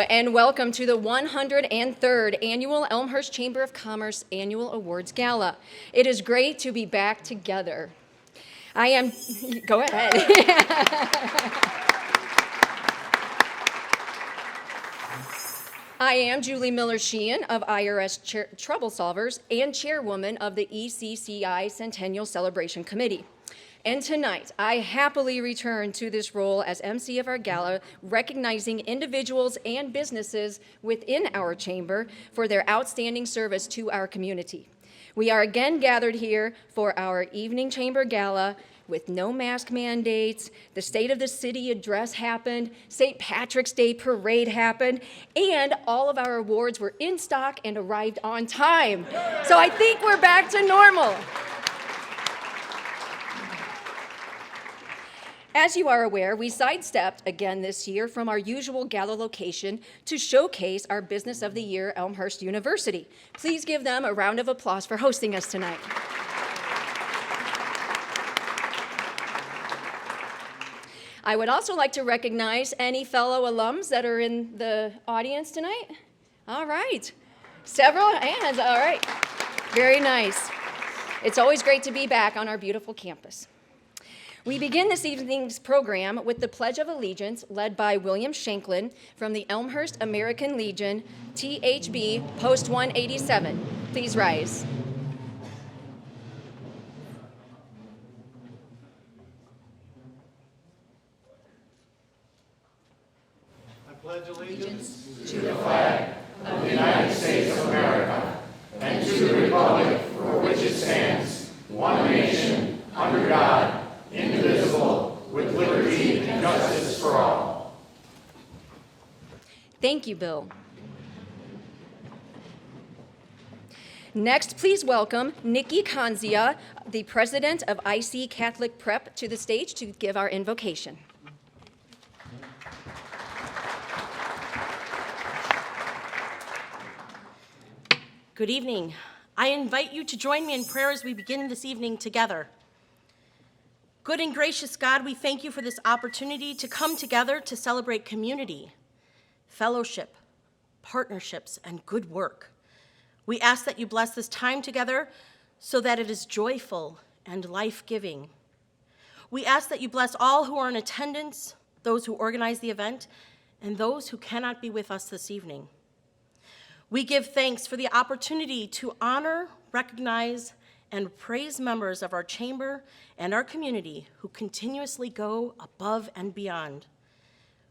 and welcome to the 103rd Annual Elmhurst Chamber of Commerce Annual Awards Gala. It is great to be back together. Go ahead. I am Julie Miller-Sheehan of IRS Trouble Solvers and chairwoman of the ECCI Centennial Celebration Committee. And tonight, I happily return to this role as MC of our gala, recognizing individuals and businesses within our chamber for their outstanding service to our community. We are again gathered here for our evening chamber gala with no mask mandates. The State of the City address happened, St. Patrick's Day parade happened, and all of our awards were in stock and arrived on time. So I think we're back to normal. As you are aware, we sidestepped again this year from our usual gala location to showcase our Business of the Year, Elmhurst University. Please give them a round of applause for hosting us tonight. I would also like to recognize any fellow alums that are in the audience tonight. All right, several hands, all right. Very nice. It's always great to be back on our beautiful campus. We begin this evening's program with the Pledge of Allegiance led by William Shanklin from the Elmhurst American Legion, THB, Post 187. Please rise. I pledge allegiance to the flag of the United States of America and to the republic for which it stands, one nation, under God, indivisible, with liberty and justice for all. Thank you, Bill. Next, please welcome Nikki Kanzia, the president of IC Catholic Prep, to the stage to give our invocation. Good evening. I invite you to join me in prayer as we begin this evening together. Good and gracious God, we thank you for this opportunity to come together to celebrate community, fellowship, partnerships, and good work. We ask that you bless this time together so that it is joyful and life-giving. We ask that you bless all who are in attendance, those who organize the event, and those who cannot be with us this evening. We give thanks for the opportunity to honor, recognize, and praise members of our chamber and our community who continuously go above and beyond.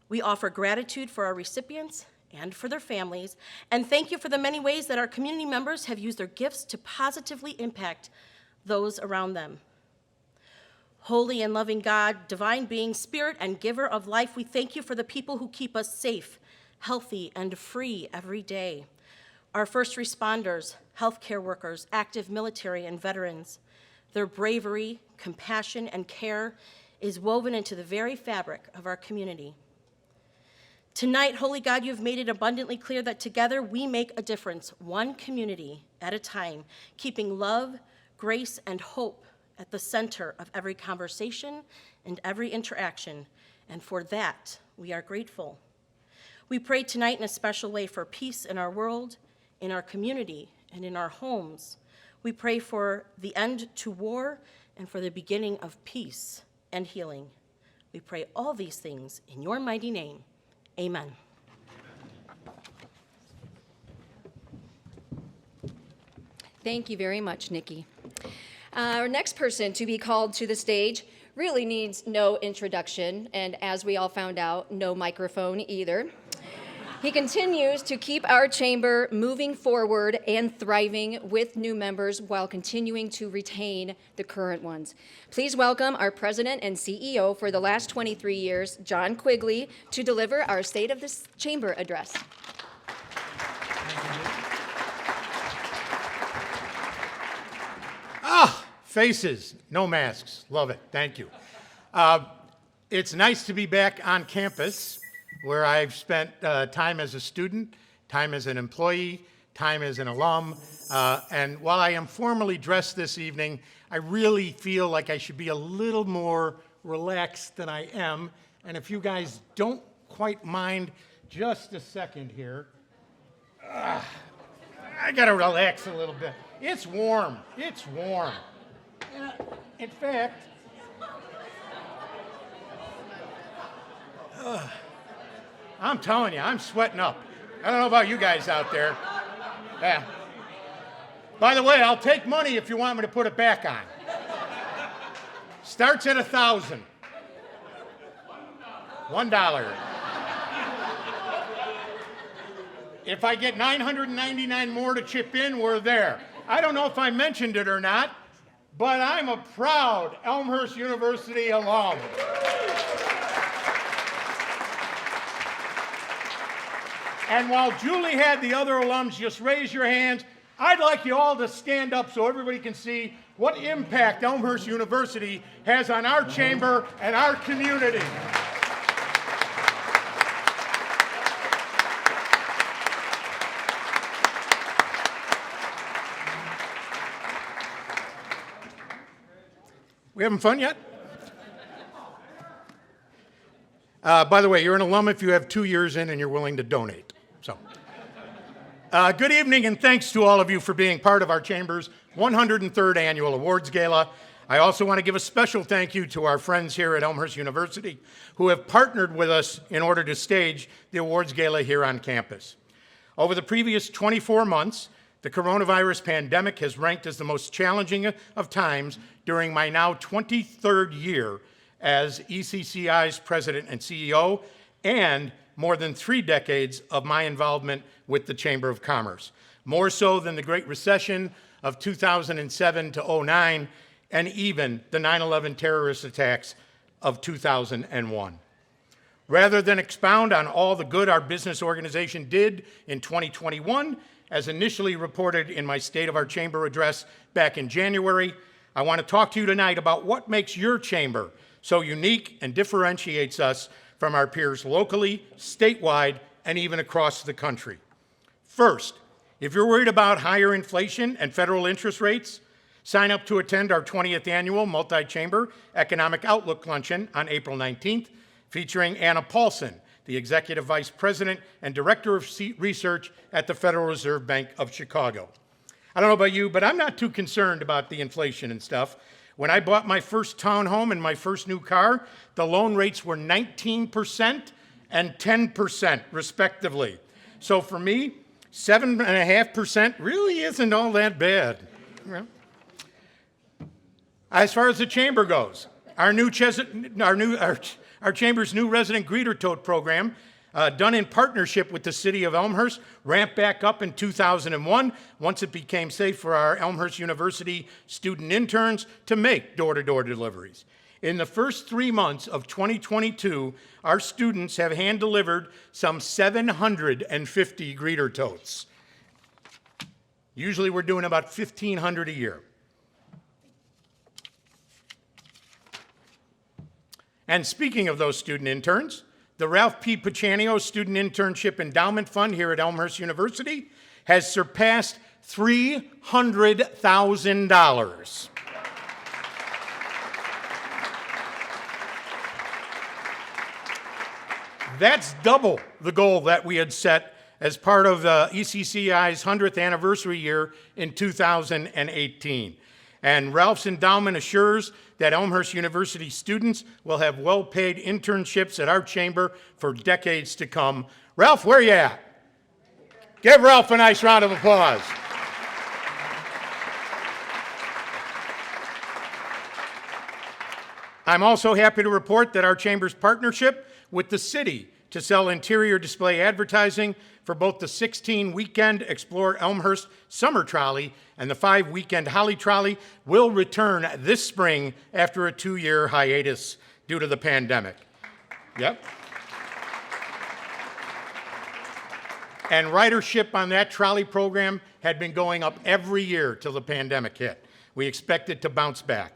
We offer gratitude for our recipients and for their families, and thank you for the many ways that our community members have used their gifts to positively impact those around them. Holy and loving God, divine being, spirit, and giver of life, we thank you for the people who keep us safe, healthy, and free every day. Our first responders, healthcare workers, active military, and veterans. Their bravery, compassion, and care is woven into the very fabric of our community. Tonight, Holy God, you've made it abundantly clear that together we make a difference, one community at a time, keeping love, grace, and hope at the center of every conversation and every interaction, and for that, we are grateful. We pray tonight in a special way for peace in our world, in our community, and in our homes. We pray for the end to war and for the beginning of peace and healing. We pray all these things in your mighty name. Amen. Thank you very much, Nikki. Our next person to be called to the stage really needs no introduction, and as we all found out, no microphone either. He continues to keep our chamber moving forward and thriving with new members while continuing to retain the current ones. Please welcome our president and CEO for the last 23 years, John Quigley, to deliver our State of the Chamber address. Faces, no masks. Love it. Thank you. It's nice to be back on campus, where I've spent time as a student, time as an employee, time as an alum, and while I am formally dressed this evening, I really feel like I should be a little more relaxed than I am, and if you guys don't quite mind just a second here. I gotta relax a little bit. It's warm. It's warm. In fact, I'm telling you, I'm sweating up. I don't know about you guys out there. Yeah. By the way, I'll take money if you want me to put it back on. Starts at $1,000. $1. If I get 999 more to chip in, we're there. I don't know if I mentioned it or not, but I'm a proud Elmhurst University alum. And while Julie had the other alums just raise your hands, I'd like you all to stand up so everybody can see what impact Elmhurst University has on our chamber and our community. We having fun yet? By the way, you're an alum if you have 2 years in and you're willing to donate. So, good evening and thanks to all of you for being part of our Chamber's 103rd Annual Awards Gala. I also want to give a special thank you to our friends here at Elmhurst University who have partnered with us in order to stage the Awards Gala here on campus. Over the previous 24 months, the coronavirus pandemic has ranked as the most challenging of times during my now 23rd year as ECCI's president and CEO, and more than 3 decades of my involvement with the Chamber of Commerce, more so than the Great Recession of 2007 to 2009, and even the 9/11 terrorist attacks of 2001. Rather than expound on all the good our business organization did in 2021, as initially reported in my State of Our Chamber address back in January, I want to talk to you tonight about what makes your chamber so unique and differentiates us from our peers locally, statewide, and even across the country. First, if you're worried about higher inflation and federal interest rates, sign up to attend our 20th annual multi-chamber economic outlook luncheon on April 19th, featuring Anna Paulson, the Executive Vice President and Director of Research at the Federal Reserve Bank of Chicago. I don't know about you, but I'm not too concerned about the inflation and stuff. When I bought my first townhome and my first new car, the loan rates were 19% and 10%, respectively. So for me, 7.5% really isn't all that bad. As far as the chamber goes, our chamber's new resident greeter tote program, done in partnership with the city of Elmhurst, ramped back up in 2001 once it became safe for our Elmhurst University student interns to make door-to-door deliveries. In the first 3 months of 2022, our students have hand-delivered some 750 greeter totes. Usually we're doing about 1,500 a year. And speaking of those student interns, the Ralph P. Batranio Student Internship Endowment Fund here at Elmhurst University has surpassed $300,000. That's double the goal that we had set as part of ECCI's 100th anniversary year in 2018. And Ralph's endowment assures that Elmhurst University students will have well-paid internships at our chamber for decades to come. Ralph, where you at? Give Ralph a nice round of applause. I'm also happy to report that our chamber's partnership with the city to sell interior display advertising for both the 16-weekend Explore Elmhurst Summer Trolley and the 5-weekend Holly Trolley will return this spring after a 2-year hiatus due to the pandemic. Yep. And ridership on that trolley program had been going up every year till the pandemic hit. We expect it to bounce back.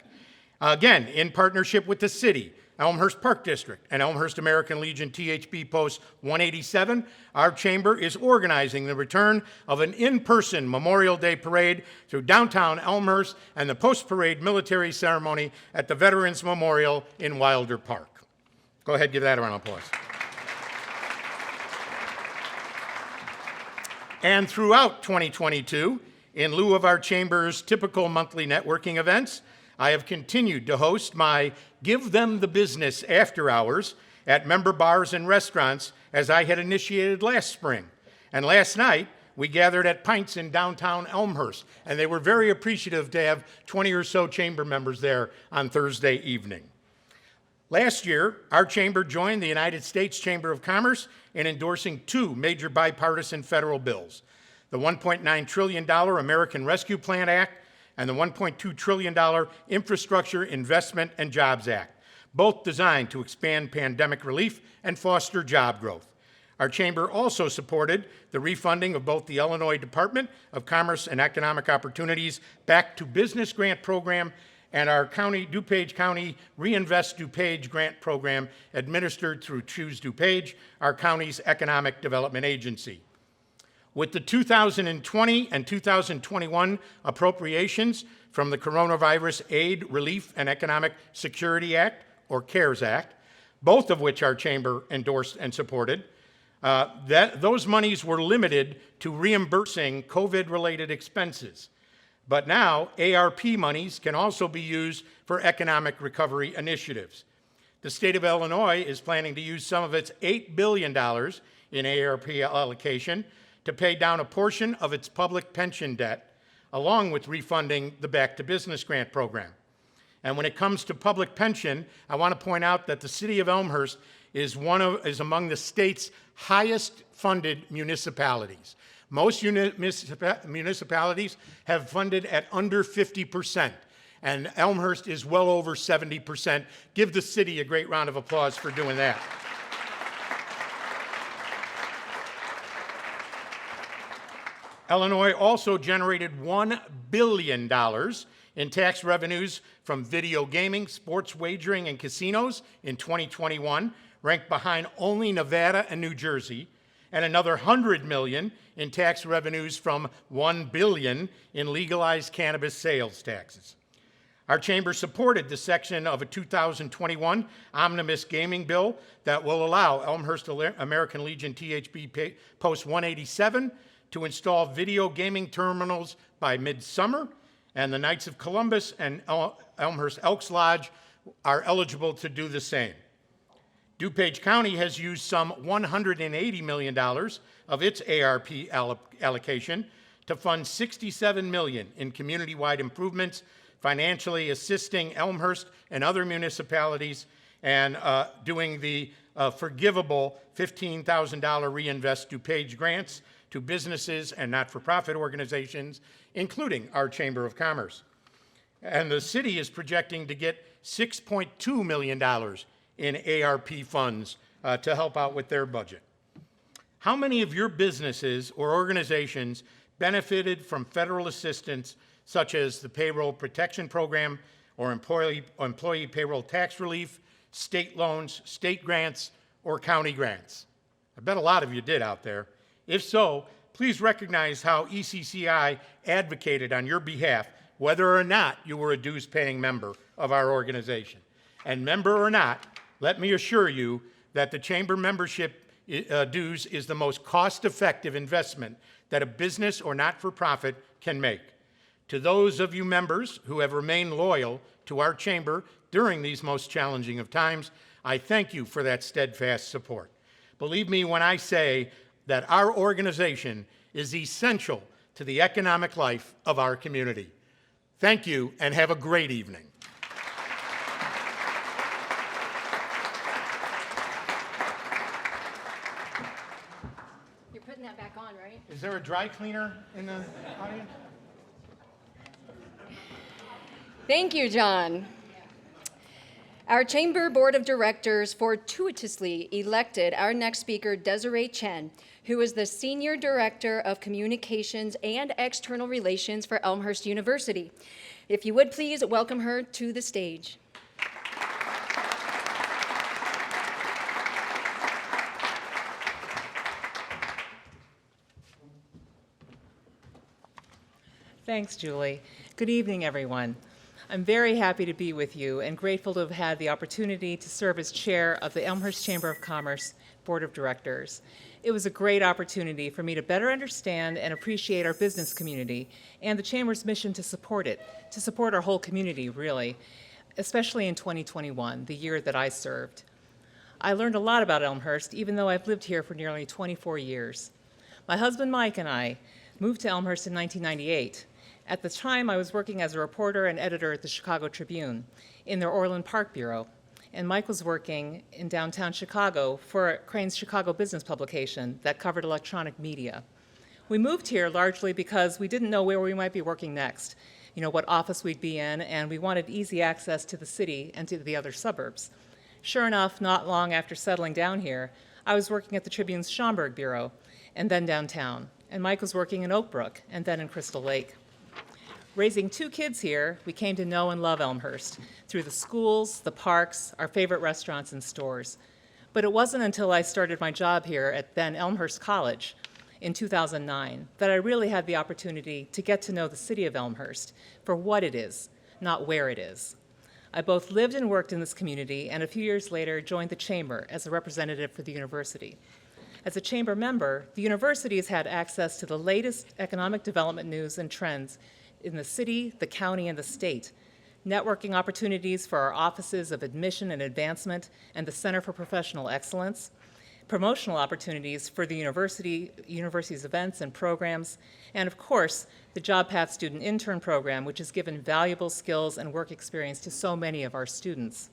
Again, in partnership with the city, Elmhurst Park District, and Elmhurst American Legion THB Post 187, our chamber is organizing the return of an in-person Memorial Day parade through downtown Elmhurst and the post-parade military ceremony at the Veterans Memorial in Wilder Park. Go ahead, give that a round of applause. And throughout 2022, in lieu of our Chamber's typical monthly networking events, I have continued to host my Give Them the Business after hours at member bars and restaurants as I had initiated last spring. And last night, we gathered at Pints in downtown Elmhurst, and they were very appreciative to have 20 or so Chamber members there on Thursday evening. Last year, our Chamber joined the United States Chamber of Commerce in endorsing two major bipartisan federal bills, the $1.9 trillion American Rescue Plan Act and the $1.2 trillion Infrastructure Investment and Jobs Act, both designed to expand pandemic relief and foster job growth. Our Chamber also supported the refunding of both the Illinois Department of Commerce and Economic Opportunities Back to Business Grant Program and our DuPage County Reinvest DuPage Grant Program administered through Choose DuPage, our county's economic development agency. With the 2020 and 2021 appropriations from the Coronavirus Aid, Relief, and Economic Security Act, or CARES Act, both of which our Chamber endorsed and supported, those monies were limited to reimbursing COVID-related expenses. But now, ARP monies can also be used for economic recovery initiatives. The state of Illinois is planning to use some of its $8 billion in ARP allocation to pay down a portion of its public pension debt, along with refunding the Back to Business Grant Program. And when it comes to public pension, I want to point out that the city of Elmhurst is among the state's highest funded municipalities. Most municipalities have funded at under 50%, and Elmhurst is well over 70%. Give the city a great round of applause for doing that. Illinois also generated $1 billion in tax revenues from video gaming, sports wagering, and casinos in 2021, ranked behind only Nevada and New Jersey, and another $100 million in tax revenues from $1 billion in legalized cannabis sales taxes. Our Chamber supported the section of a 2021 omnibus gaming bill that will allow Elmhurst American Legion THB Post 187 to install video gaming terminals by midsummer, and the Knights of Columbus and Elmhurst Elks Lodge are eligible to do the same. DuPage County has used some $180 million of its ARP allocation to fund $67 million in community-wide improvements, financially assisting Elmhurst and other municipalities, and doing the forgivable $15,000 Reinvest DuPage grants to businesses and not-for-profit organizations, including our Chamber of Commerce. And the city is projecting to get $6.2 million in ARP funds to help out with their budget. How many of your businesses or organizations benefited from federal assistance such as the Payroll Protection Program or employee payroll tax relief, state loans, state grants, or county grants? I bet a lot of you did out there. If so, please recognize how ECCI advocated on your behalf, whether or not you were a dues-paying member of our organization. And member or not, let me assure you that the Chamber membership dues is the most cost-effective investment that a business or not-for-profit can make. To those of you members who have remained loyal to our Chamber during these most challenging of times, I thank you for that steadfast support. Believe me when I say that our organization is essential to the economic life of our community. Thank you, and have a great evening. You're putting that back on, right? Is there a dry cleaner in the audience? Thank you, John. Our Chamber Board of Directors fortuitously elected our next speaker, Desiree Chen, who is the Senior Director of Communications and External Relations for Elmhurst University. If you would please welcome her to the stage. Thanks, Julie. Good evening, everyone. I'm very happy to be with you and grateful to have had the opportunity to serve as chair of the Elmhurst Chamber of Commerce Board of Directors. It was a great opportunity for me to better understand and appreciate our business community and the Chamber's mission to support it, to support our whole community, really, especially in 2021, the year that I served. I learned a lot about Elmhurst, even though I've lived here for nearly 24 years. My husband Mike and I moved to Elmhurst in 1998. At the time, I was working as a reporter and editor at the Chicago Tribune in their Orland Park Bureau, and Mike was working in downtown Chicago for Crane's Chicago business publication that covered electronic media. We moved here largely because we didn't know where we might be working next, what office we'd be in, and we wanted easy access to the city and to the other suburbs. Sure enough, not long after settling down here, I was working at the Tribune's Schaumburg Bureau, and then downtown, and Mike was working in Oak Brook, and then in Crystal Lake. Raising 2 kids here, we came to know and love Elmhurst through the schools, the parks, our favorite restaurants and stores. But it wasn't until I started my job here at then-Elmhurst College in 2009 that I really had the opportunity to get to know the city of Elmhurst for what it is, not where it is. I both lived and worked in this community, and a few years later joined the Chamber as a representative for the university. As a Chamber member, the university has had access to the latest economic development news and trends in the city, the county, and the state, networking opportunities for our offices of admission and advancement and the Center for Professional Excellence, promotional opportunities for the university's events and programs, and of course, the Job Path Student Intern Program, which has given valuable skills and work experience to so many of our students.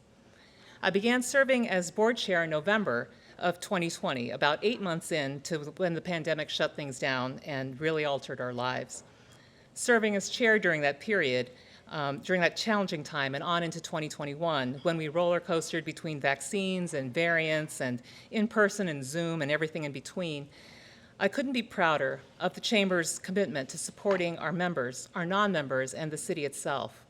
I began serving as board chair in November of 2020, about 8 months in to when the pandemic shut things down and really altered our lives. Serving as chair during that period, during that challenging time and on into 2021, when we roller coastered between vaccines and variants and in-person and Zoom and everything in between, I couldn't be prouder of the Chamber's commitment to supporting our members, our non-members, and the city itself,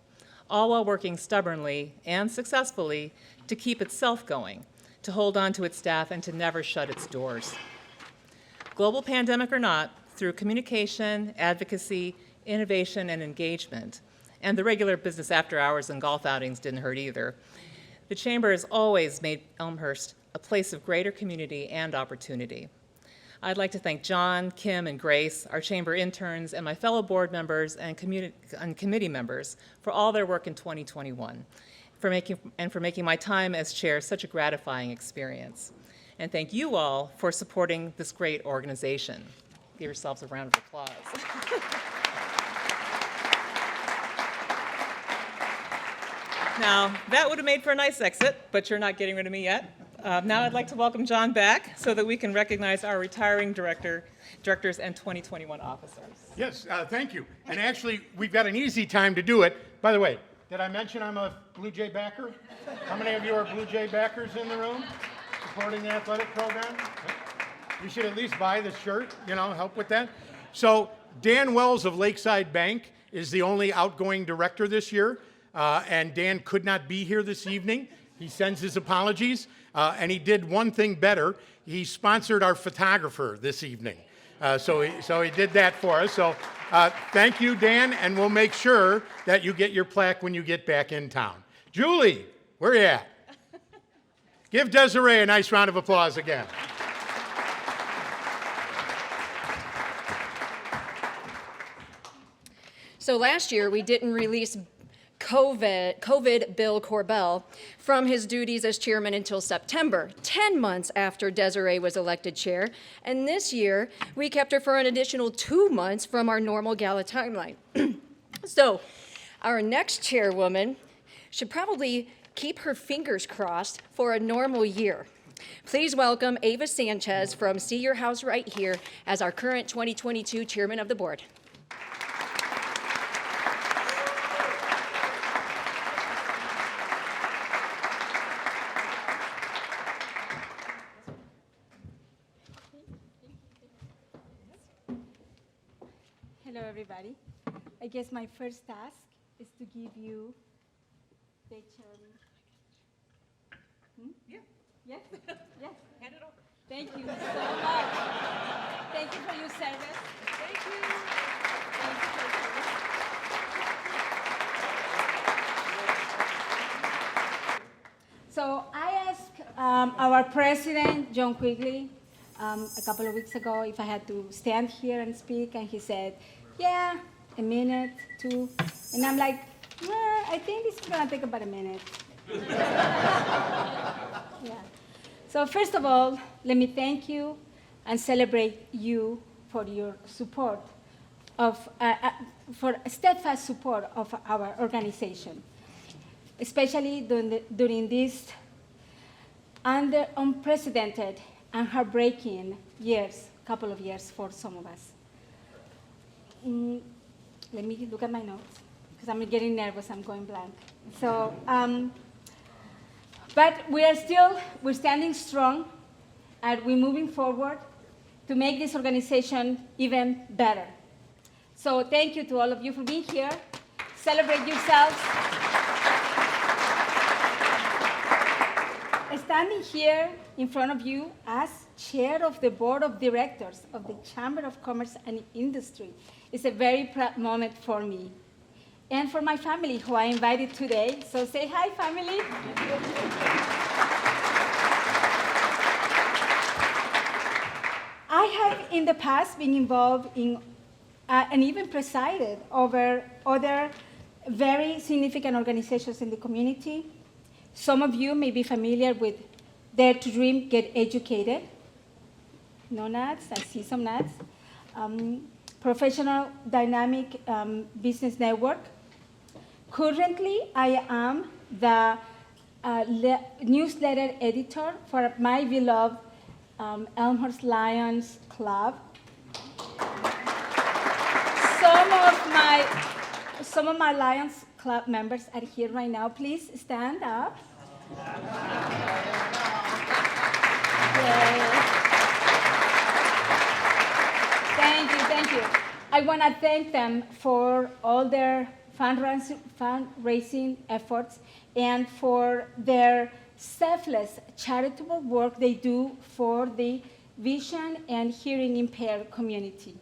all while working stubbornly and successfully to keep itself going, to hold on to its staff, and to never shut its doors. Global pandemic or not, through communication, advocacy, innovation, and engagement, and the regular business after hours and golf outings didn't hurt either, the Chamber has always made Elmhurst a place of greater community and opportunity. I'd like to thank John, Kim, and Grace, our Chamber interns, and my fellow board members and committee members for all their work in 2021, for making my time as chair such a gratifying experience. And thank you all for supporting this great organization. Give yourselves a round of applause. Now, that would have made for a nice exit, but you're not getting rid of me yet. Now I'd like to welcome John back so that we can recognize our retiring directors and 2021 officers. Yes, thank you. And actually, we've got an easy time to do it. By the way, did I mention I'm a Blue Jay backer? How many of you are Blue Jay backers in the room supporting the athletic program? You should at least buy the shirt, help with that. So Dan Wells of Lakeside Bank is the only outgoing director this year. And Dan could not be here this evening. He sends his apologies, and he did one thing better. He sponsored our photographer this evening. So he did that for us. So thank you, Dan, and we'll make sure that you get your plaque when you get back in town. Julie, where you at? Give Desiree a nice round of applause again. So last year, we didn't release COVID Bill Corbell from his duties as chairman until September, 10 months after Desiree was elected chair. And this year, we kept her for an additional 2 months from our normal gala timeline. So our next chairwoman should probably keep her fingers crossed for a normal year. Please welcome Ava Sanchez from See Your House Right Here as our current 2022 chairman of the board. Hello, everybody. I guess my first task is to give you the chairman. Yeah. Yes? Yes. Hand it over. Thank you so much. Thank you for your service. Thank you. Thank you for your service. So I asked our president, John Quigley, a couple of weeks ago if I had to stand here and speak, and he said, yeah, a minute, two. And I'm like, well, I think this is going to take about a minute. Yeah. So first of all, let me thank you and celebrate you for your support for steadfast support of our organization, especially during these unprecedented and heartbreaking couple of years for some of us. Let me look at my notes, because I'm getting nervous, I'm going blank. So, but we're standing strong, and we're moving forward to make this organization even better. So thank you to all of you for being here. Celebrate yourselves. Standing here in front of you as chair of the board of directors of the Chamber of Commerce and Industry is a very proud moment for me and for my family, who I invited today. So say hi, family. I have in the past been involved in and even presided over other very significant organizations in the community. Some of you may be familiar with Dare to Dream, Get Educated. No nuts, I see some nuts. Professional Dynamic Business Network. Currently, I am the newsletter editor for my beloved Elmhurst Lions Club. Some of my Lions Club members are here right now. Please stand up. Yay. Thank you. I want to thank them for all their fundraising efforts and for their selfless charitable work they do for the vision and hearing impaired community.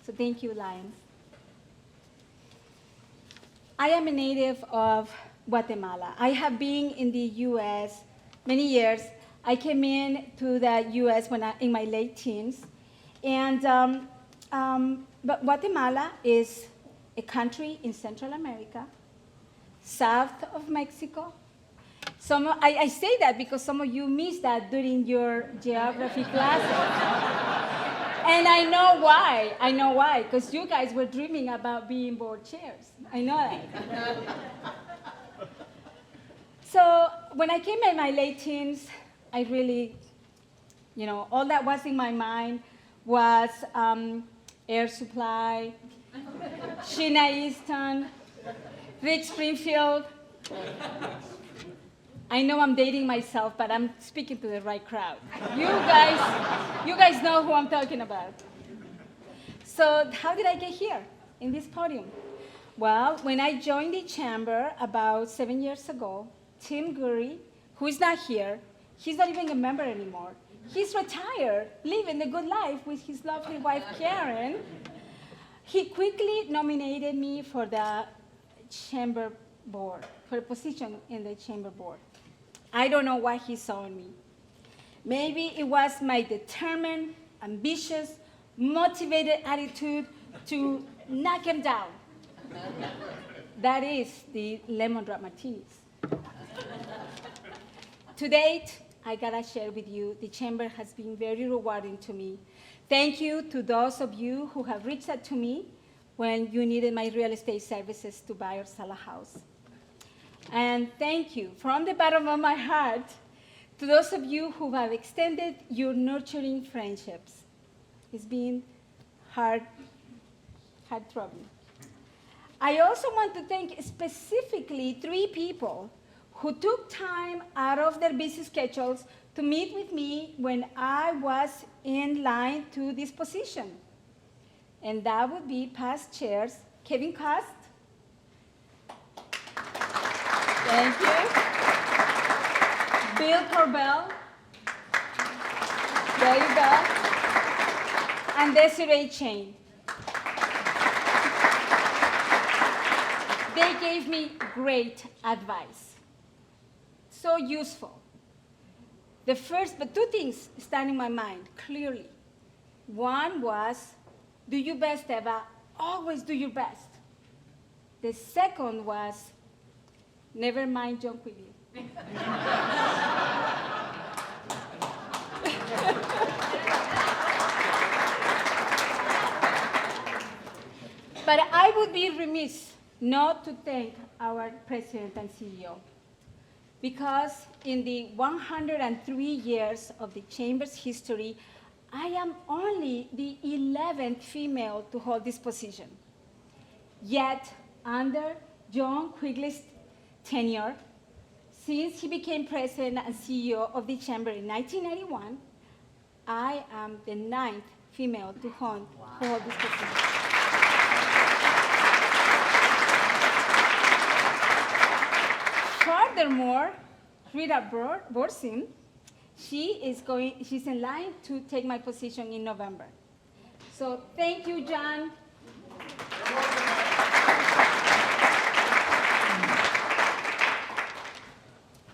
So thank you, Lions. I am a native of Guatemala. I have been in the U.S. many years. I came in to the U.S. in my late teens. And but Guatemala is a country in Central America, south of Mexico. I say that because some of you missed that during your geography classes. And I know why, because you guys were dreaming about being board chairs. I know that. So when I came in my late teens, I really, all that was in my mind was Air Supply, Sheena Easton, Rick Springfield. I know I'm dating myself, but I'm speaking to the right crowd. You guys know who I'm talking about. So how did I get here in this podium? Well, when I joined the chamber about 7 years ago, Tim Gurry, who is not here, he's not even a member anymore. He's retired, living the good life with his lovely wife, Karen. He quickly nominated me for the chamber board, for a position in the chamber board. I don't know what he saw in me. Maybe it was my determined, ambitious, motivated attitude to knock him down. That is the lemon drop martinis. To date, I gotta share with you, the chamber has been very rewarding to me. Thank you to those of you who have reached out to me when you needed my real estate services to buy or sell a house. And thank you from the bottom of my heart to those of you who have extended your nurturing friendships. It's been heart-throbbing. I also want to thank specifically 3 people who took time out of their busy schedules to meet with me when I was in line to this position. And that would be past chairs, Kevin Cost. Thank you. Bill Corbell. There you go. And Desiree Chen. They gave me great advice. So useful. But two things stand in my mind clearly. One was, do your best, Eva, always do your best. The second was, never mind John Quigley. But I would be remiss not to thank our president and CEO, because in the 103 years of the Chamber's history, I am only the 11th female to hold this position. Yet, under John Quigley's tenure, since he became president and CEO of the Chamber in 1991, I am the 9th female to hold this position. Furthermore, Rita Borsim, she's in line to take my position in November. So thank you, John.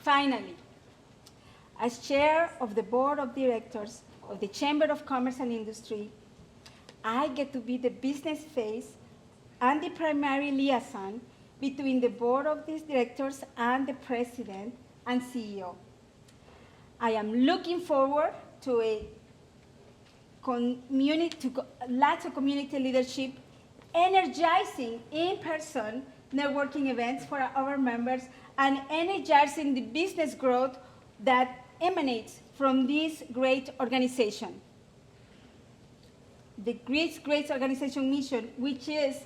Finally, as chair of the board of directors of the Chamber of Commerce and Industry, I get to be the business face and the primary liaison between the board of these directors and the president and CEO. I am looking forward to lots of community leadership, energizing in-person networking events for our members, and energizing the business growth that emanates from this great organization. The great organization mission, which is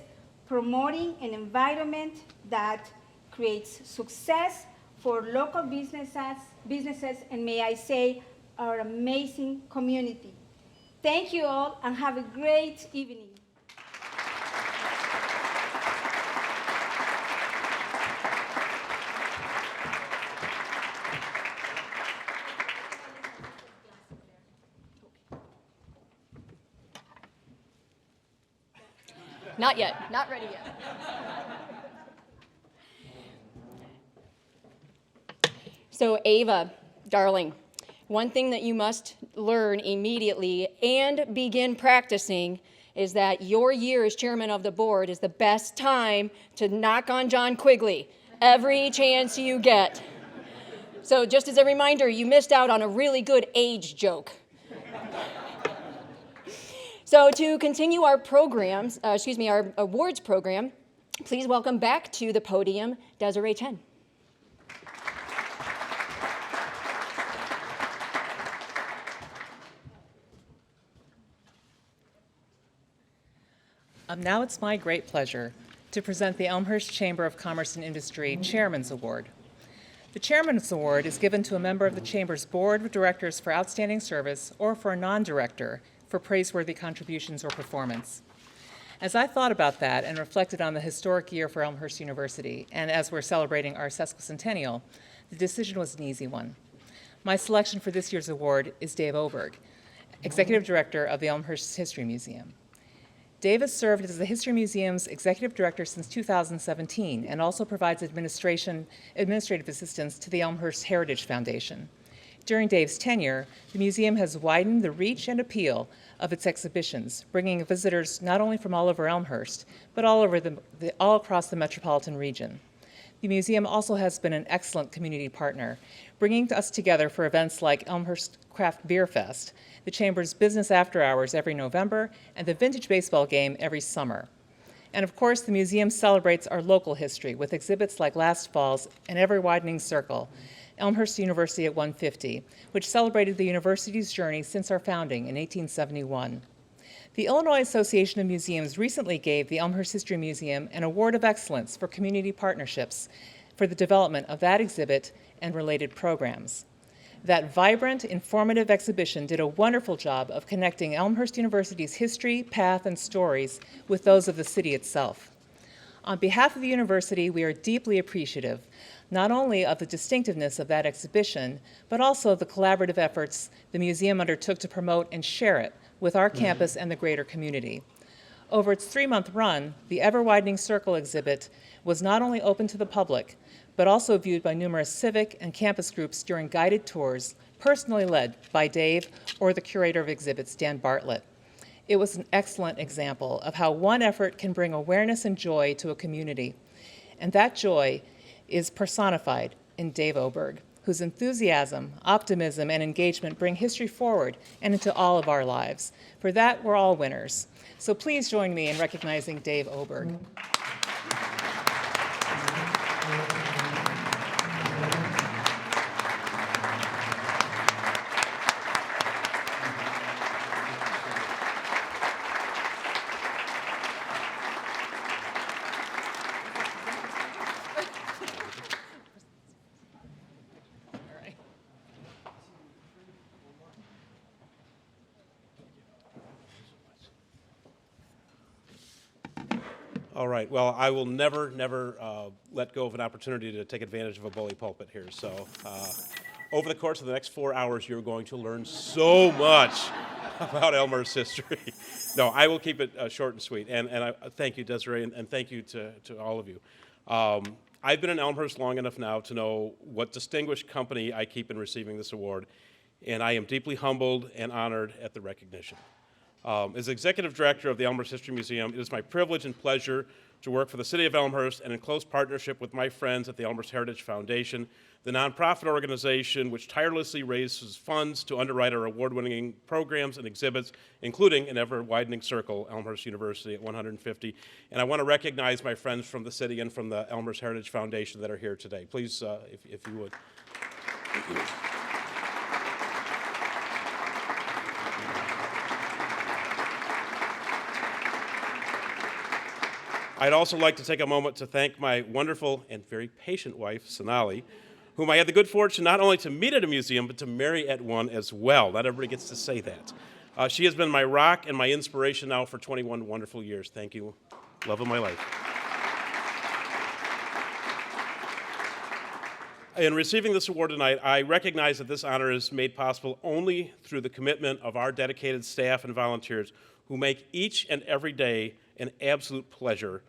promoting an environment that creates success for local businesses, and may I say, our amazing community. Thank you all, and have a great evening. Not yet, not ready yet. So Ava, darling, one thing that you must learn immediately and begin practicing is that your year as chairman of the board is the best time to knock on John Quigley every chance you get. So just as a reminder, you missed out on a really good age joke. So to continue our programs, our awards program, please welcome back to the podium Desiree Chen. Now it's my great pleasure to present the Elmhurst Chamber of Commerce and Industry Chairman's Award. The Chairman's Award is given to a member of the Chamber's Board of Directors for outstanding service or for a non-director for praiseworthy contributions or performance. As I thought about that and reflected on the historic year for Elmhurst University, and as we're celebrating our sesquicentennial, the decision was an easy one. My selection for this year's award is Dave Oberg, Executive Director of the Elmhurst History Museum. Dave has served as the History Museum's Executive Director since 2017 and also provides administrative assistance to the Elmhurst Heritage Foundation. During Dave's tenure, the museum has widened the reach and appeal of its exhibitions, bringing visitors not only from all over Elmhurst, but all across the metropolitan region. The museum also has been an excellent community partner, bringing us together for events like Elmhurst Craft Beer Fest, the Chamber's Business After Hours every November, and the Vintage Baseball Game every summer. And of course, the museum celebrates our local history with exhibits like last fall's An Ever-Widening Circle, Elmhurst University at 150, which celebrated the university's journey since our founding in 1871. The Illinois Association of Museums recently gave the Elmhurst History Museum an Award of Excellence for Community Partnerships for the development of that exhibit and related programs. That vibrant, informative exhibition did a wonderful job of connecting Elmhurst University's history, path, and stories with those of the city itself. On behalf of the university, we are deeply appreciative not only of the distinctiveness of that exhibition, but also the collaborative efforts the museum undertook to promote and share it with our campus and the greater community. Over its 3-month run, the Ever-Widening Circle exhibit was not only open to the public, but also viewed by numerous civic and campus groups during guided tours personally led by Dave or the curator of exhibits, Dan Bartlett. It was an excellent example of how one effort can bring awareness and joy to a community. And that joy is personified in Dave Oberg, whose enthusiasm, optimism, and engagement bring history forward and into all of our lives. For that, we're all winners. So please join me in recognizing Dave Oberg. All right, well, I will never let go of an opportunity to take advantage of a bully pulpit here. So over the course of the next 4 hours, you're going to learn so much about Elmhurst history. No, I will keep it short and sweet. And I thank you, Desiree, and thank you to all of you. I've been in Elmhurst long enough now to know what distinguished company I keep in receiving this award, and I am deeply humbled and honored at the recognition. As Executive Director of the Elmhurst History Museum, it is my privilege and pleasure to work for the City of Elmhurst and in close partnership with my friends at the Elmhurst Heritage Foundation, the nonprofit organization which tirelessly raises funds to underwrite our award-winning programs and exhibits, including an ever-widening circle, Elmhurst University at 150. And I want to recognize my friends from the city and from the Elmhurst Heritage Foundation that are here today. Please, if you would. I'd also like to take a moment to thank my wonderful and very patient wife, Sonali, whom I had the good fortune not only to meet at a museum, but to marry at one as well. Not everybody gets to say that. She has been my rock and my inspiration now for 21 wonderful years. Thank you. Love of my life. In receiving this award tonight, I recognize that this honor is made possible only through the commitment of our dedicated staff and volunteers who make each and every day an absolute pleasure.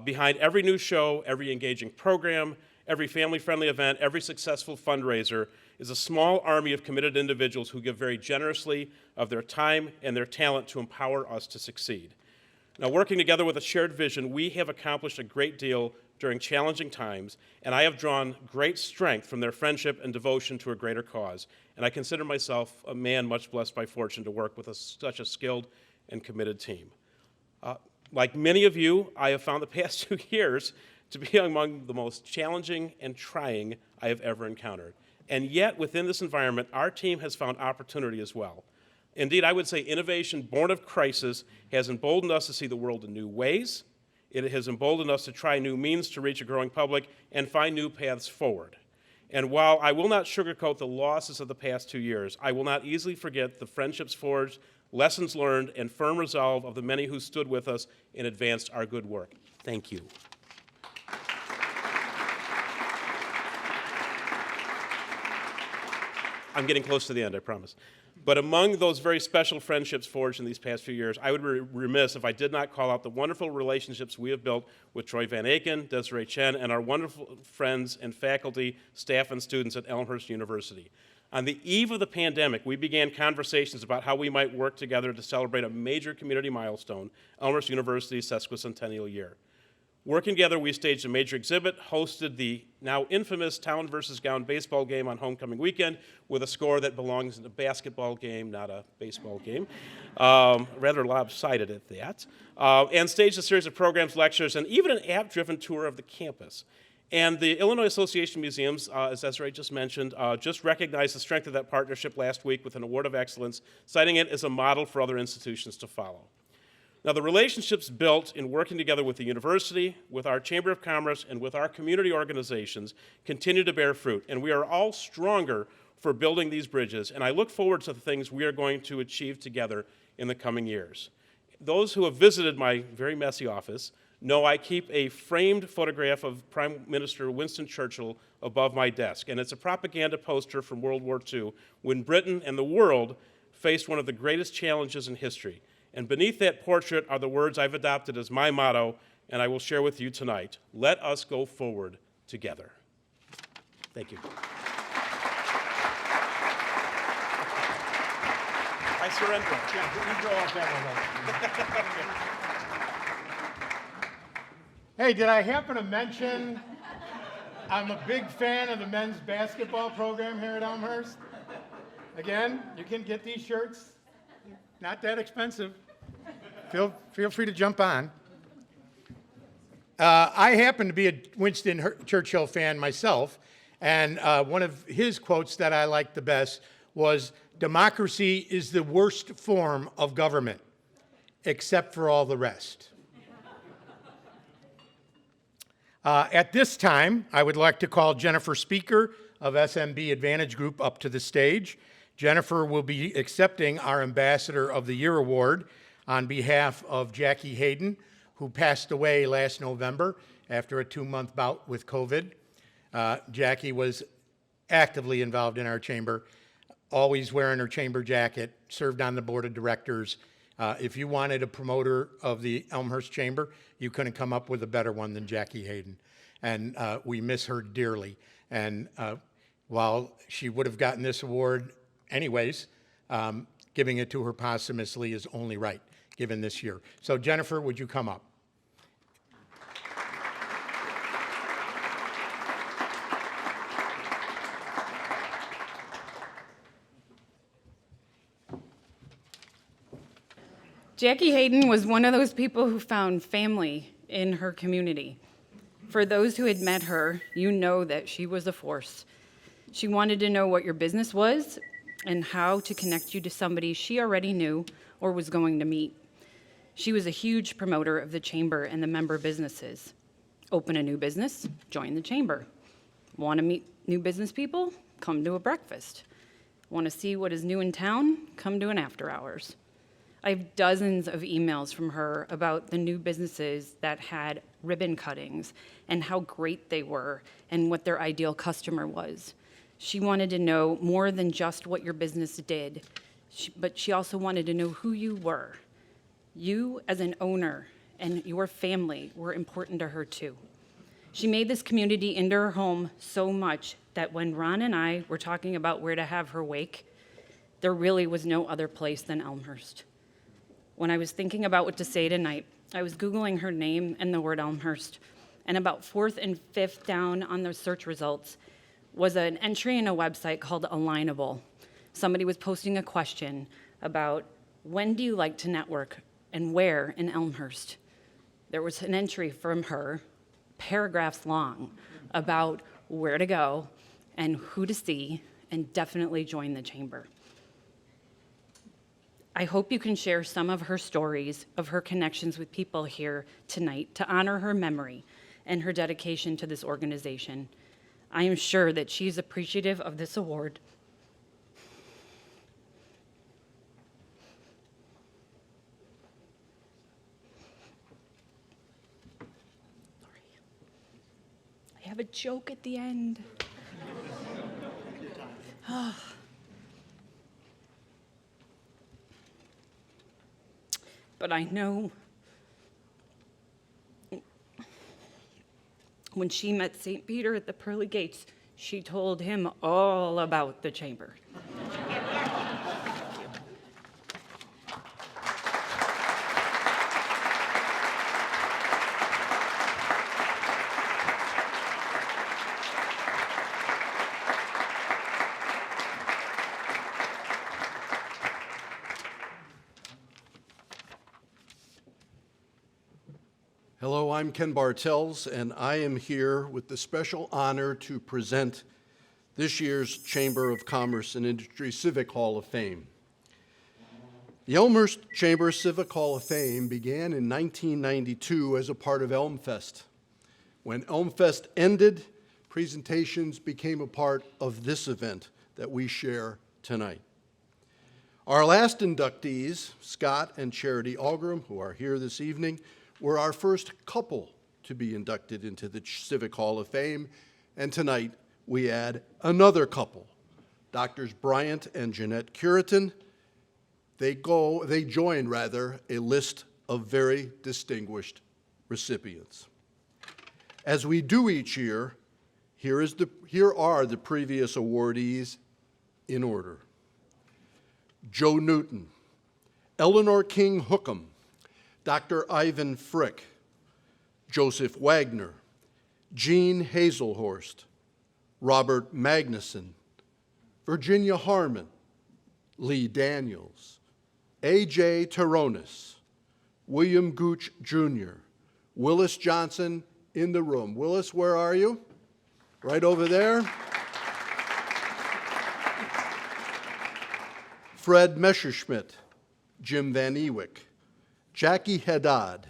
Behind every new show, every engaging program, every family-friendly event, every successful fundraiser is a small army of committed individuals who give very generously of their time and their talent to empower us to succeed. Now, working together with a shared vision, we have accomplished a great deal during challenging times, and I have drawn great strength from their friendship and devotion to a greater cause. And I consider myself a man much blessed by fortune to work with such a skilled and committed team. Like many of you, I have found the past 2 years to be among the most challenging and trying I have ever encountered. And yet, within this environment, our team has found opportunity as well. Indeed, I would say innovation born of crisis has emboldened us to see the world in new ways. It has emboldened us to try new means to reach a growing public and find new paths forward. And while I will not sugarcoat the losses of the past 2 years, I will not easily forget the friendships forged, lessons learned, and firm resolve of the many who stood with us and advanced our good work. Thank you. I'm getting close to the end, I promise. But among those very special friendships forged in these past few years, I would be remiss if I did not call out the wonderful relationships we have built with Troy Van Aken, Desiree Chen, and our wonderful friends and faculty, staff, and students at Elmhurst University. On the eve of the pandemic, we began conversations about how we might work together to celebrate a major community milestone, Elmhurst University's sesquicentennial year. Working together, we staged a major exhibit, hosted the now infamous town versus gown baseball game on homecoming weekend with a score that belongs in a basketball game, not a baseball game, rather lopsided at that, and staged a series of programs, lectures, and even an app-driven tour of the campus. And the Illinois Association of Museums, as Desiree just mentioned, just recognized the strength of that partnership last week with an award of excellence, citing it as a model for other institutions to follow. Now, the relationships built in working together with the university, with our Chamber of Commerce, and with our community organizations continue to bear fruit, and we are all stronger for building these bridges, and I look forward to the things we are going to achieve together in the coming years. Those who have visited my very messy office know I keep a framed photograph of Prime Minister Winston Churchill above my desk, and it's a propaganda poster from World War II when Britain and the world faced one of the greatest challenges in history. And beneath that portrait are the words I've adopted as my motto, and I will share with you tonight. Let us go forward together. Thank you. surrender. Yeah, you go off that one. Hey, did I happen to mention I'm a big fan of the men's basketball program here at Elmhurst? Again, you can get these shirts. Not that expensive. Feel free to jump on. I happen to be a Winston Churchill fan myself, and one of his quotes that I liked the best was, "Democracy is the worst form of government, except for all the rest." At this time, I would like to call Jennifer Speaker of SMB Advantage Group up to the stage. Jennifer will be accepting our Ambassador of the Year award on behalf of Jackie Hayden, who passed away last November after a 2-month bout with COVID. Jackie was actively involved in our chamber, always wearing her chamber jacket, served on the board of directors. If you wanted a promoter of the Elmhurst Chamber, you couldn't come up with a better one than Jackie Hayden. And we miss her dearly. And while she would have gotten this award anyways, giving it to her posthumously is only right, given this year. So Jennifer, would you come up? Jackie Hayden was one of those people who found family in her community. For those who had met her, you know that she was a force. She wanted to know what your business was and how to connect you to somebody she already knew or was going to meet. She was a huge promoter of the chamber and the member businesses. Open a new business, join the chamber. Want to meet new business people? Come to a breakfast. Want to see what is new in town? Come to an after hours. I have dozens of emails from her about the new businesses that had ribbon cuttings and how great they were and what their ideal customer was. She wanted to know more than just what your business did, but she also wanted to know who you were. You as an owner and your family were important to her too. She made this community into her home so much that when Ron and I were talking about where to have her wake, there really was no other place than Elmhurst. When I was thinking about what to say tonight, I was Googling her name and the word Elmhurst, and about 4th and 5th down on the search results was an entry in a website called Alignable. Somebody was posting a question about, when do you like to network and where in Elmhurst? There was an entry from her, paragraphs long, about where to go and who to see, and definitely join the chamber. I hope you can share some of her stories of her connections with people here tonight to honor her memory and her dedication to this organization. I am sure that she's appreciative of this award. I have a joke at the end. But I know when she met St. Peter at the pearly gates, she told him all about the chamber. Hello, I'm Ken Bartels, and I am here with the special honor to present this year's Chamber of Commerce and Industry Civic Hall of Fame. The Elmhurst Chamber Civic Hall of Fame began in 1992 as a part of Elmfest. When Elmfest ended, presentations became a part of this event that we share tonight. Our last inductees, Scott and Charity Algram, who are here this evening, were our first couple to be inducted into the Civic Hall of Fame, and tonight we add another couple, Doctors Bryant and Jeanette Cureton. They join a list of very distinguished recipients. As we do each year, here are the previous awardees in order. Joe Newton, Eleanor King Hookham, Dr. Ivan Frick, Joseph Wagner, Jean Hazelhorst, Robert Magnuson, Virginia Harmon, Lee Daniels, A.J. Taronis, William Gooch Jr., Willis Johnson in the room. Willis, where are you? Right over there. Fred Messerschmidt, Jim Van Ewick, Jackie Haddad,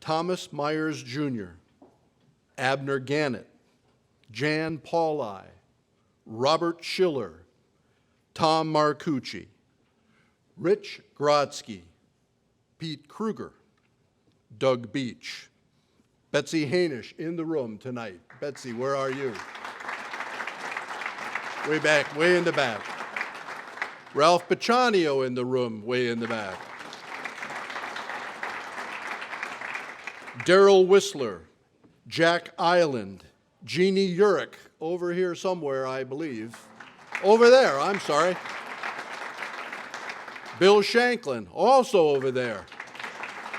Thomas Myers Jr., Abner Gannett, Jan Pauli, Robert Schiller, Tom Marcucci, Rich Grodsky, Pete Kruger, Doug Beach, Betsy Hainish in the room tonight. Betsy, where are you? Way back, way in the back. Ralph Batranio in the room, way in the back. Daryl Whistler, Jack Island, Jeannie Urich, over here somewhere, I believe. Over there, I'm sorry. Bill Shanklin, also over there.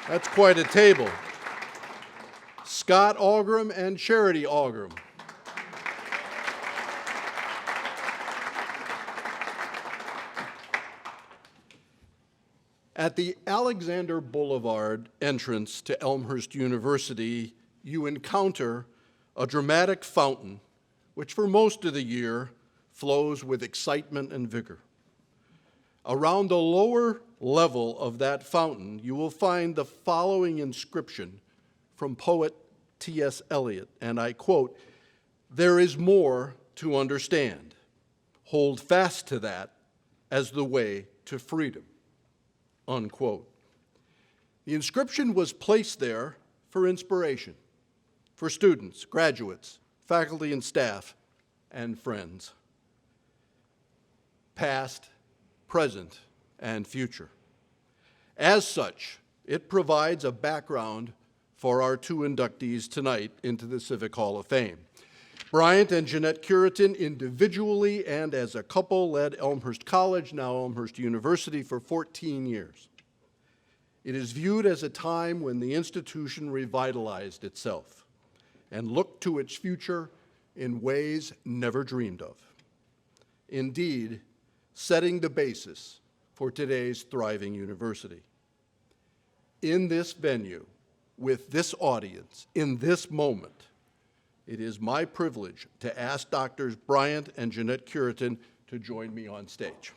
That's quite a table. Scott Algram and Charity Algram. At the Alexander Boulevard entrance to Elmhurst University, you encounter a dramatic fountain, which for most of the year flows with excitement and vigor. Around the lower level of that fountain, you will find the following inscription from poet T.S. Eliot, and I quote, "There is more to understand. Hold fast to that as the way to freedom," unquote. The inscription was placed there for inspiration, for students, graduates, faculty and staff, and friends, past, present, and future. As such, it provides a background for our two inductees tonight into the Civic Hall of Fame. Bryant and Jeanette Cureton individually and as a couple led Elmhurst College, now Elmhurst University, for 14 years. It is viewed as a time when the institution revitalized itself and looked to its future in ways never dreamed of. Indeed, setting the basis for today's thriving university. In this venue, with this audience, in this moment, it is my privilege to ask Drs. Bryant and Jeanette Cureton to join me on stage.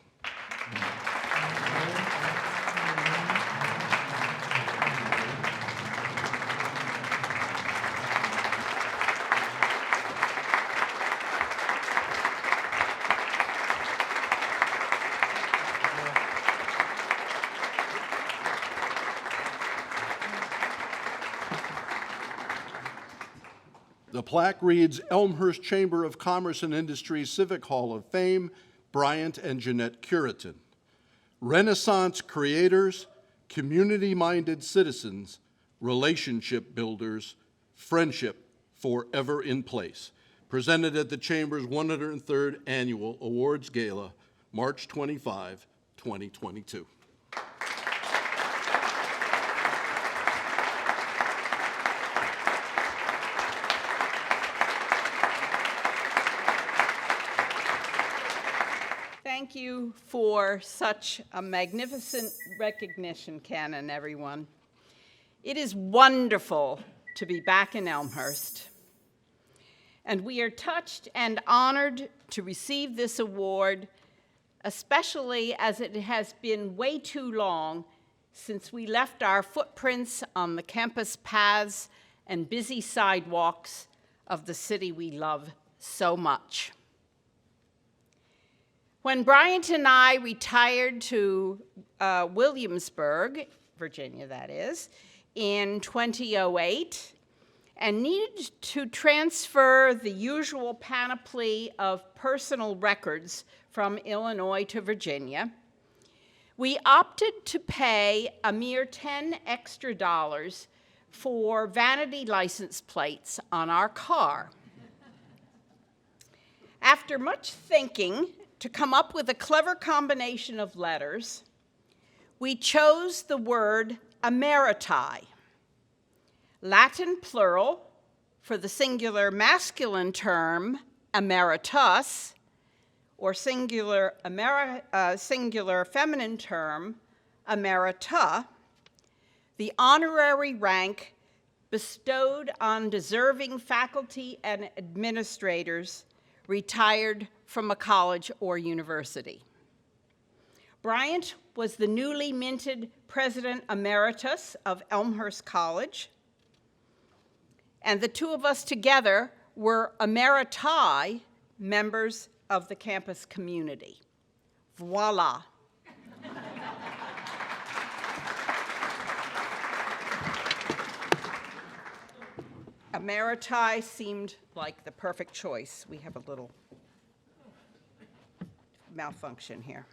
The plaque reads, Elmhurst Chamber of Commerce and Industry Civic Hall of Fame, Bryant and Jeanette Cureton. Renaissance creators, community-minded citizens, relationship builders, friendship forever in place. Presented at the Chamber's 103rd Annual Awards Gala, March 25, 2022. Thank you for such a magnificent recognition, Canon, everyone. It is wonderful to be back in Elmhurst, and we are touched and honored to receive this award, especially as it has been way too long since we left our footprints on the campus paths and busy sidewalks of the city we love so much. When Bryant and I retired to Williamsburg, Virginia that is, in 2008, and needed to transfer the usual panoply of personal records from Illinois to Virginia, we opted to pay a mere $10 extra for vanity license plates on our car. After much thinking, to come up with a clever combination of letters, we chose the word emeriti, Latin plural for the singular masculine term emeritus, or singular feminine term emerita, the honorary rank bestowed on deserving faculty and administrators retired from a college or university. Bryant was the newly minted President Emeritus of Elmhurst College, and the two of us together were emeriti, members of the campus community. Voila. Emeriti seemed like the perfect choice. We have a little malfunction here.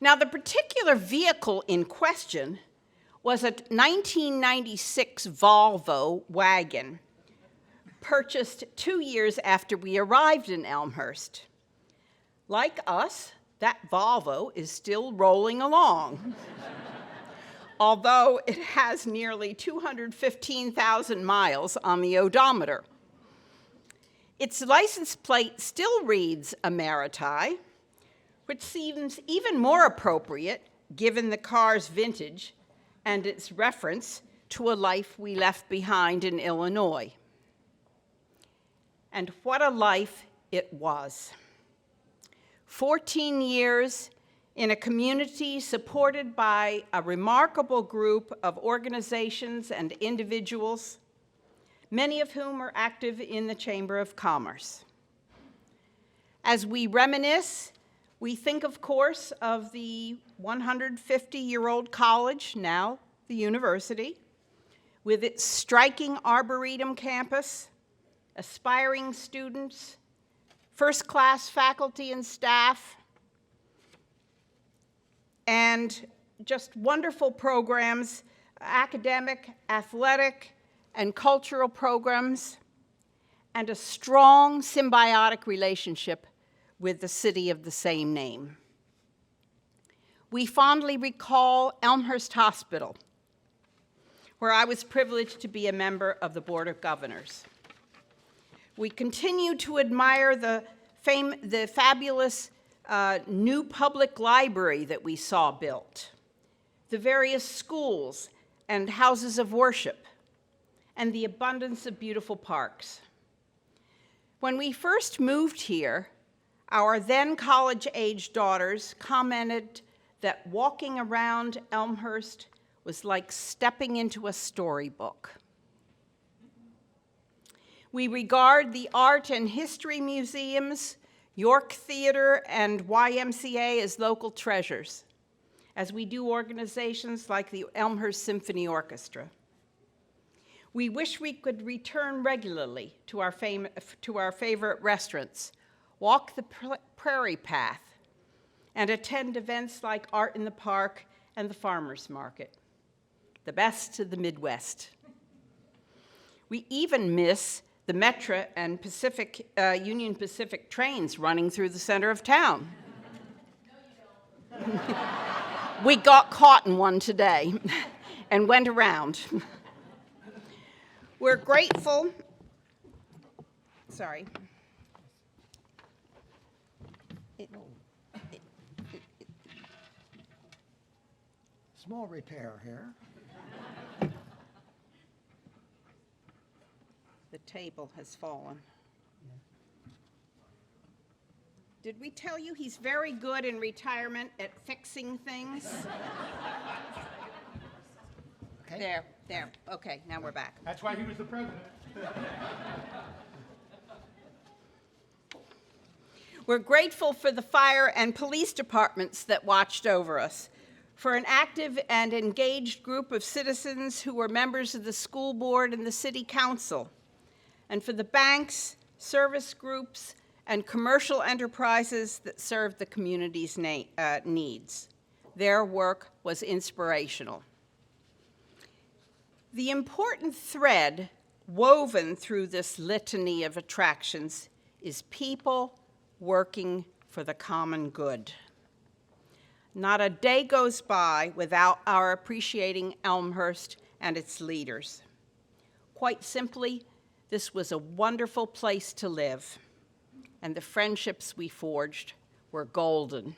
Now, the particular vehicle in question was a 1996 Volvo wagon purchased 2 years after we arrived in Elmhurst. Like us, that Volvo is still rolling along, although it has nearly 215,000 miles on the odometer. Its license plate still reads Emeriti, which seems even more appropriate given the car's vintage and its reference to a life we left behind in Illinois. And what a life it was. 14 years in a community supported by a remarkable group of organizations and individuals, many of whom are active in the Chamber of Commerce. As we reminisce, we think, of course, of the 150-year-old college, now the university, with its striking Arboretum campus, aspiring students, first-class faculty and staff, and just wonderful programs, academic, athletic, and cultural programs, and a strong symbiotic relationship with the city of the same name. We fondly recall Elmhurst Hospital, where I was privileged to be a member of the Board of Governors. We continue to admire the fabulous new public library that we saw built, the various schools and houses of worship, and the abundance of beautiful parks. When we first moved here, our then college-age daughters commented that walking around Elmhurst was like stepping into a storybook. We regard the art and history museums, York Theater, and YMCA as local treasures, as we do organizations like the Elmhurst Symphony Orchestra. We wish we could return regularly to our favorite restaurants, walk the Prairie Path, and attend events like Art in the Park and the Farmers Market, the best of the Midwest. We even miss the Metra and Union Pacific trains running through the center of town. No, you don't. We got caught in one today and went around. We're grateful. Sorry. Small repair here. The table has fallen. Did we tell you he's very good in retirement at fixing things? Okay. There. Okay, now we're back. That's why he was the president. We're grateful for the fire and police departments that watched over us, for an active and engaged group of citizens who were members of the school board and the city council, and for the banks, service groups, and commercial enterprises that served the community's needs. Their work was inspirational. The important thread woven through this litany of attractions is people working for the common good. Not a day goes by without our appreciating Elmhurst and its leaders. Quite simply, this was a wonderful place to live, and the friendships we forged were golden.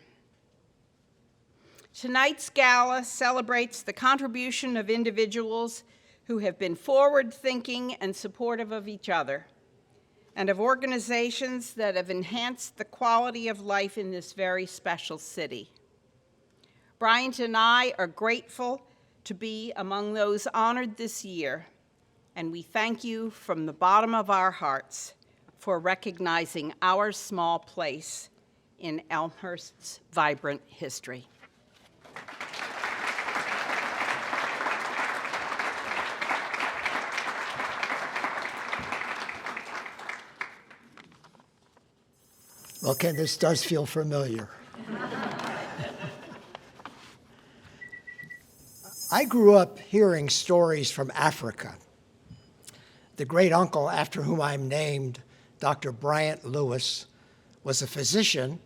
Tonight's gala celebrates the contribution of individuals who have been forward-thinking and supportive of each other, and of organizations that have enhanced the quality of life in this very special city. Bryant and I are grateful to be among those honored this year, and we thank you from the bottom of our hearts for recognizing our small place in Elmhurst's vibrant history. Well, Ken, this does feel familiar. I grew up hearing stories from Africa. The great uncle after whom I'm named, Dr. Bryant Lewis, was a physician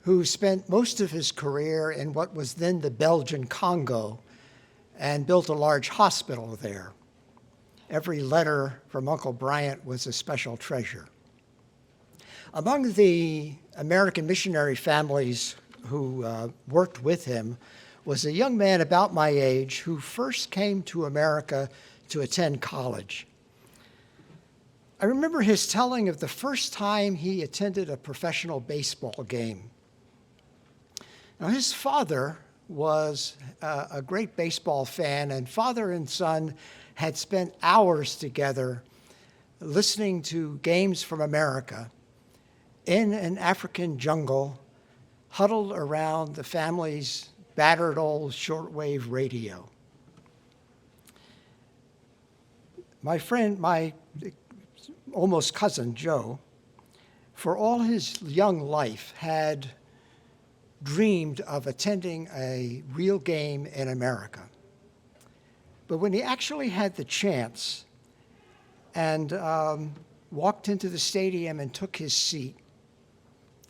who spent most of his career in what was then the Belgian Congo and built a large hospital there. Every letter from Uncle Bryant was a special treasure. Among the American missionary families who worked with him was a young man about my age who first came to America to attend college. I remember his telling of the first time he attended a professional baseball game. Now, his father was a great baseball fan, and father and son had spent hours together listening to games from America in an African jungle, huddled around the family's battered old shortwave radio. My friend, my almost cousin, Joe, for all his young life had dreamed of attending a real game in America. But when he actually had the chance and walked into the stadium and took his seat,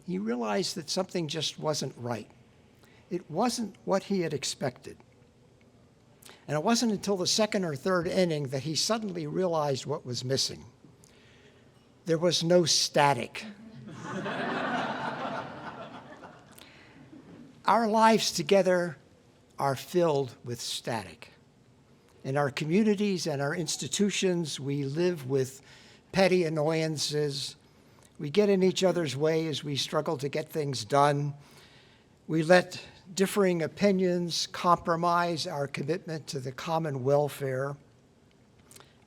he realized that something just wasn't right. It wasn't what he had expected. And it wasn't until the second or third inning that he suddenly realized what was missing. There was no static. Our lives together are filled with static. In our communities and our institutions, we live with petty annoyances. We get in each other's way as we struggle to get things done. We let differing opinions compromise our commitment to the common welfare.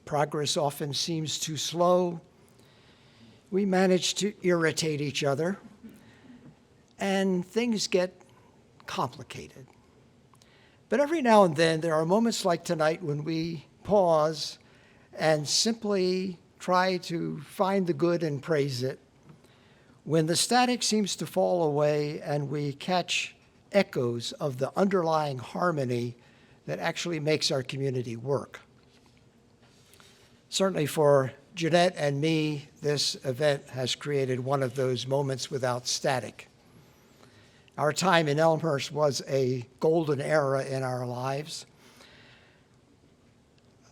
Progress often seems too slow. We manage to irritate each other, and things get complicated. But every now and then, there are moments like tonight when we pause and simply try to find the good and praise it, when the static seems to fall away and we catch echoes of the underlying harmony that actually makes our community work. Certainly for Jeanette and me, this event has created one of those moments without static. Our time in Elmhurst was a golden era in our lives.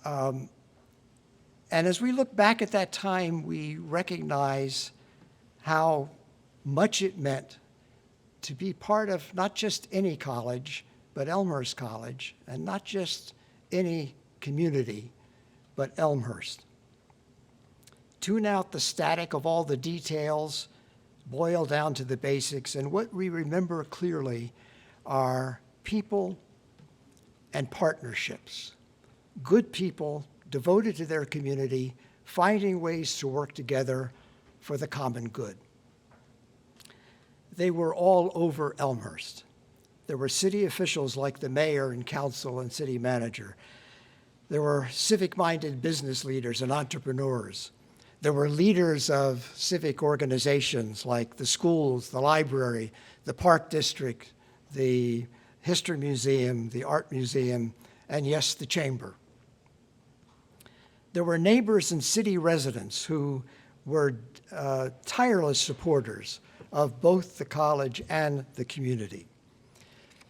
And as we look back at that time, we recognize how much it meant to be part of not just any college, but Elmhurst College, and not just any community, but Elmhurst. Tune out the static of all the details, boil down to the basics, and what we remember clearly are people and partnerships. Good people devoted to their community, finding ways to work together for the common good. They were all over Elmhurst. There were city officials like the mayor and council and city manager. There were civic-minded business leaders and entrepreneurs. There were leaders of civic organizations like the schools, the library, the park district, the history museum, the art museum, and yes, the chamber. There were neighbors and city residents who were tireless supporters of both the college and the community.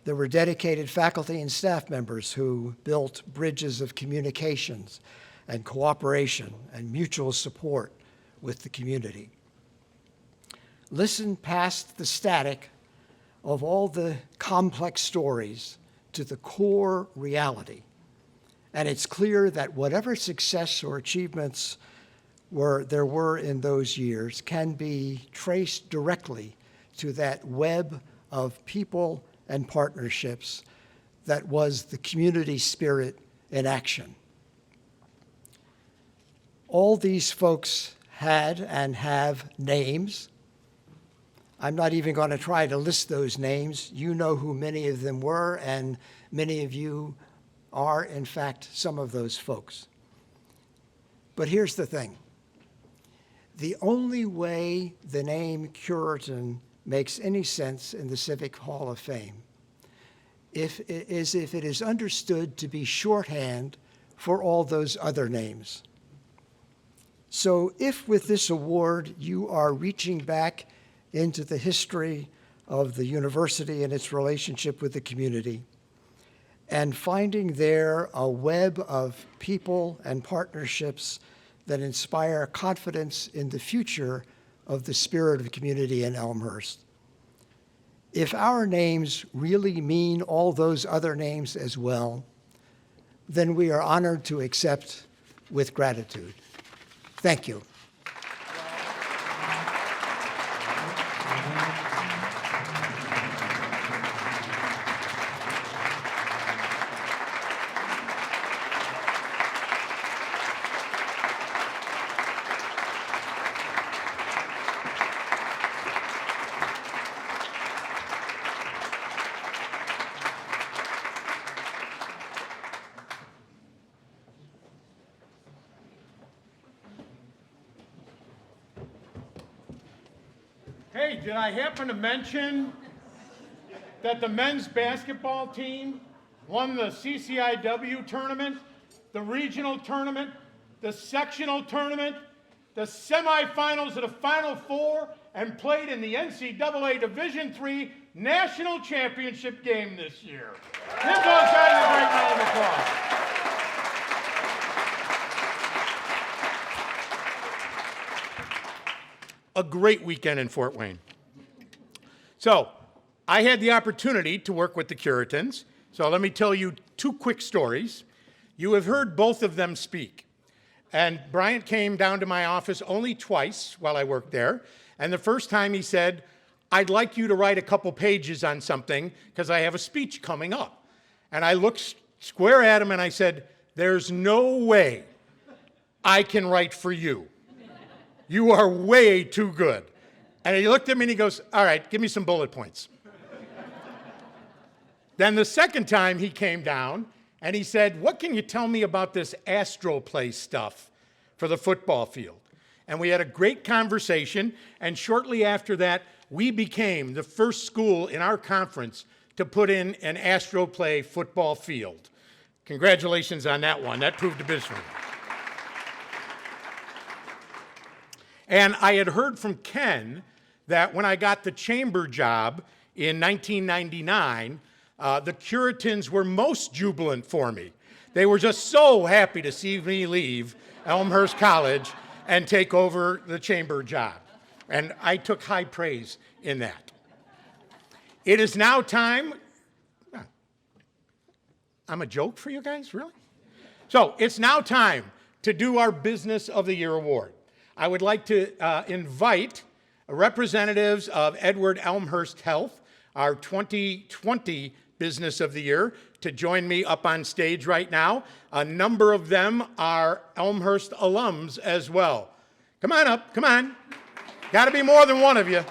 There were dedicated faculty and staff members who built bridges of communications and cooperation and mutual support with the community. Listen past the static of all the complex stories to the core reality. And it's clear that whatever success or achievements there were in those years can be traced directly to that web of people and partnerships that was the community spirit in action. All these folks had and have names. I'm not even going to try to list those names. You know who many of them were, and many of you are, in fact, some of those folks. But here's the thing. The only way the name Cureton makes any sense in the Civic Hall of Fame if it is understood to be shorthand for all those other names. So if with this award you are reaching back into the history of the university and its relationship with the community, and finding there a web of people and partnerships that inspire confidence in the future of the spirit of community in Elmhurst. If our names really mean all those other names as well, then we are honored to accept with gratitude. Thank you. Hey, did I happen to mention that the men's basketball team won the CCIW tournament, the regional tournament, the sectional tournament, the semifinals of the Final Four, and played in the NCAA Division III National Championship game this year? Give those guys a great round of applause. A great weekend in Fort Wayne. So, I had the opportunity to work with the Curetons, so let me tell you two quick stories. You have heard both of them speak. And Bryant came down to my office only twice while I worked there, and the first time he said, "I'd like you to write a couple pages on something because I have a speech coming up." And I looked square at him and I said, "There's no way I can write for you. You are way too good." And he looked at me and he goes, "All right, give me some bullet points." Then the second time he came down and he said, "What can you tell me about this astroplay stuff for the football field?" And we had a great conversation, and shortly after that, we became the first school in our conference to put in an astroplay football field. Congratulations on that one. That proved a business. And I had heard from Ken that when I got the chamber job in 1999, the Curetons were most jubilant for me. They were just so happy to see me leave Elmhurst College and take over the chamber job. And I took high praise in that. It is now time. I'm a joke for you guys, really? So it's now time to do our Business of the Year award. I would like to invite representatives of Edward Elmhurst Health, our 2020 Business of the Year, to join me up on stage right now. A number of them are Elmhurst alums as well. Come on up, come on. Got to be more than one of you.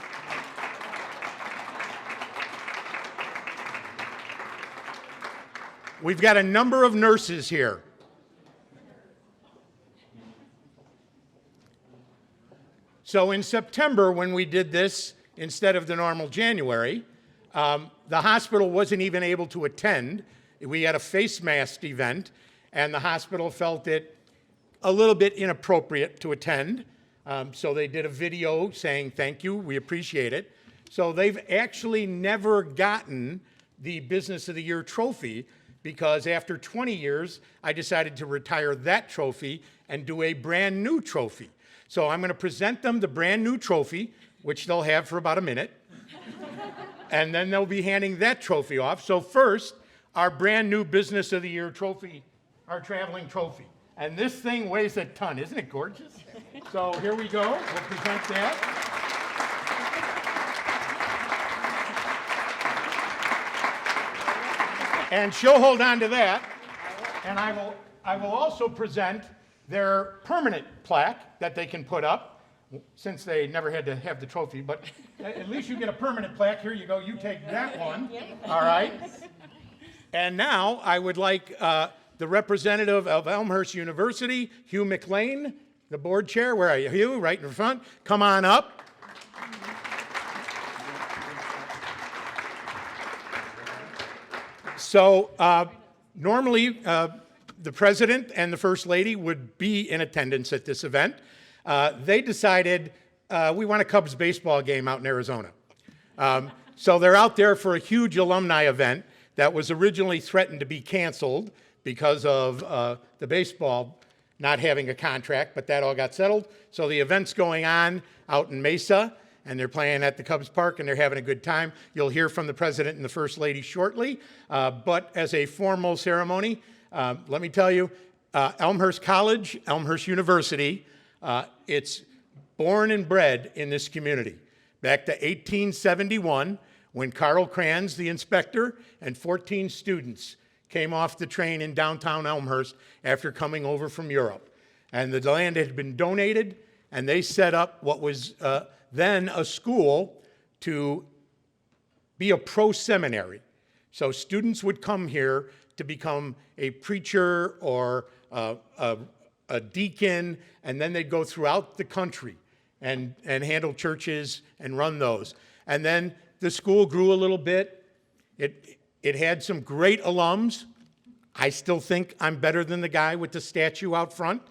We've got a number of nurses here. So in September, when we did this, instead of the normal January, the hospital wasn't even able to attend. We had a face mask event, and the hospital felt it a little bit inappropriate to attend. So they did a video saying, "Thank you, we appreciate it." So they've actually never gotten the Business of the Year trophy because after 20 years, I decided to retire that trophy and do a brand new trophy. So I'm going to present them the brand new trophy, which they'll have for about a minute. And then they'll be handing that trophy off. So first, our brand new Business of the Year trophy, our traveling trophy. And this thing weighs a ton. Isn't it gorgeous? So here we go. We'll present that. And she'll hold on to that. And I will also present their permanent plaque that they can put up, since they never had to have the trophy. But at least you get a permanent plaque. Here you go. You take that one. All right. And now I would like the representative of Elmhurst University, Hugh McLean, the board chair. Where are you, Hugh? Right in front. Come on up. So normally the president and the first lady would be in attendance at this event. They decided we want a Cubs baseball game out in Arizona. So they're out there for a huge alumni event that was originally threatened to be canceled because of the baseball not having a contract, but that all got settled. So the event's going on out in Mesa, and they're playing at the Cubs Park, and they're having a good time. You'll hear from the president and the first lady shortly. But as a formal ceremony, let me tell you, Elmhurst College, Elmhurst University, it's born and bred in this community. Back to 1871, when Carl Kranz, the inspector, and 14 students came off the train in downtown Elmhurst after coming over from Europe. And the land had been donated, and they set up what was then a school to be a pro-seminary. So students would come here to become a preacher or a deacon, and then they'd go throughout the country and handle churches and run those. And then the school grew a little bit. It had some great alums. I still think I'm better than the guy with the statue out front.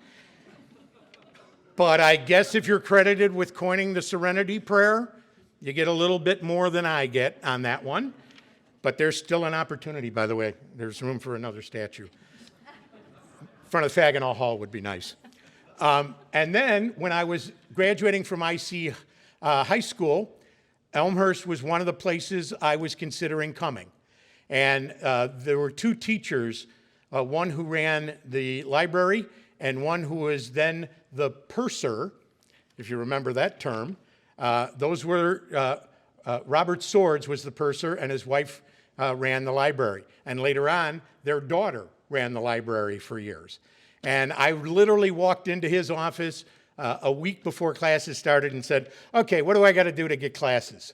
But I guess if you're credited with coining the Serenity Prayer, you get a little bit more than I get on that one. But there's still an opportunity, by the way. There's room for another statue. In front of Saginaw Hall would be nice. And then when I was graduating from IC High School, Elmhurst was one of the places I was considering coming. And there were two teachers, one who ran the library and one who was then the purser, if you remember that term. Those were, Robert Swords was the purser, and his wife ran the library. And later on, their daughter ran the library for years. And I literally walked into his office a week before classes started and said, okay, what do I got to do to get classes?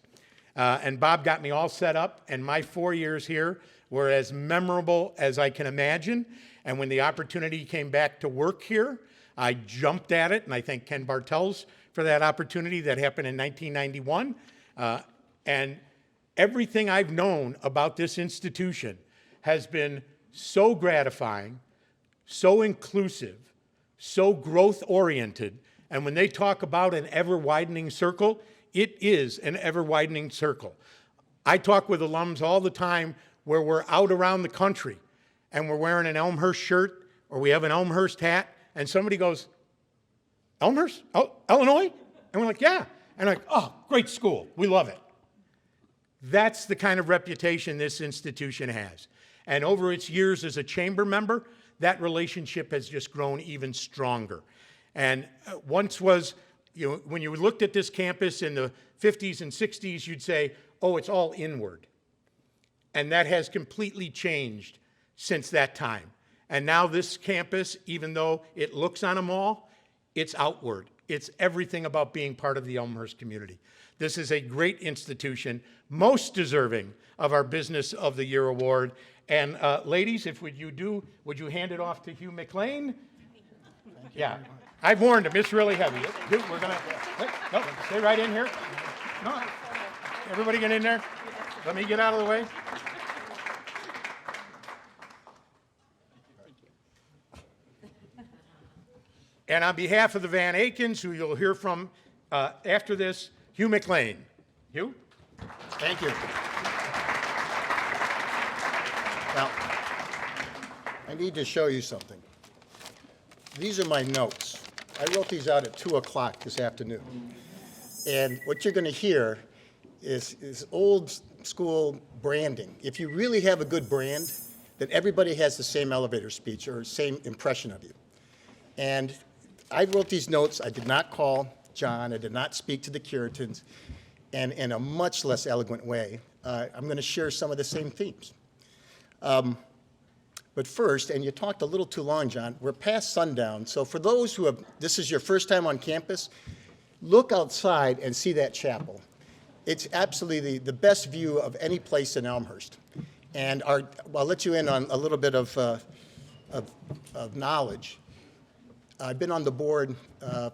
And Bob got me all set up, and my 4 years here were as memorable as I can imagine. And when the opportunity came back to work here, I jumped at it, and I thank Ken Bartels for that opportunity that happened in 1991. And everything I've known about this institution has been so gratifying, so inclusive, so growth-oriented. And when they talk about an ever-widening circle, it is an ever-widening circle. I talk with alums all the time where we're out around the country and we're wearing an Elmhurst shirt or we have an Elmhurst hat, and somebody goes, Elmhurst? Oh, Illinois? And we're like, yeah. And like, oh, great school. We love it. That's the kind of reputation this institution has. And over its years as a chamber member, that relationship has just grown even stronger. And once was, when you looked at this campus in the 50s and 60s, you'd say, oh, it's all inward. And that has completely changed since that time. And now this campus, even though it looks on a mall, it's outward. It's everything about being part of the Elmhurst community. This is a great institution, most deserving of our Business of the Year award. And ladies, if would you hand it off to Hugh McLean? Yeah, I've warned him, it's really heavy. We're gonna, no, stay right in here. No, everybody get in there. Let me get out of the way. And on behalf of the Van Akens, who you'll hear from after this, Hugh McLean. Hugh? Thank you. Now, I need to show you something. These are my notes. I wrote these out at 2 o'clock this afternoon. And what you're going to hear is old school branding. If you really have a good brand, then everybody has the same elevator speech or same impression of you. And I wrote these notes. I did not call John. I did not speak to the Curetons, and in a much less eloquent way. I'm going to share some of the same themes. But first, and you talked a little too long, John, we're past sundown. So for those who this is your first time on campus, look outside and see that chapel. It's absolutely the best view of any place in Elmhurst. And I'll let you in on a little bit of knowledge. I've been on the board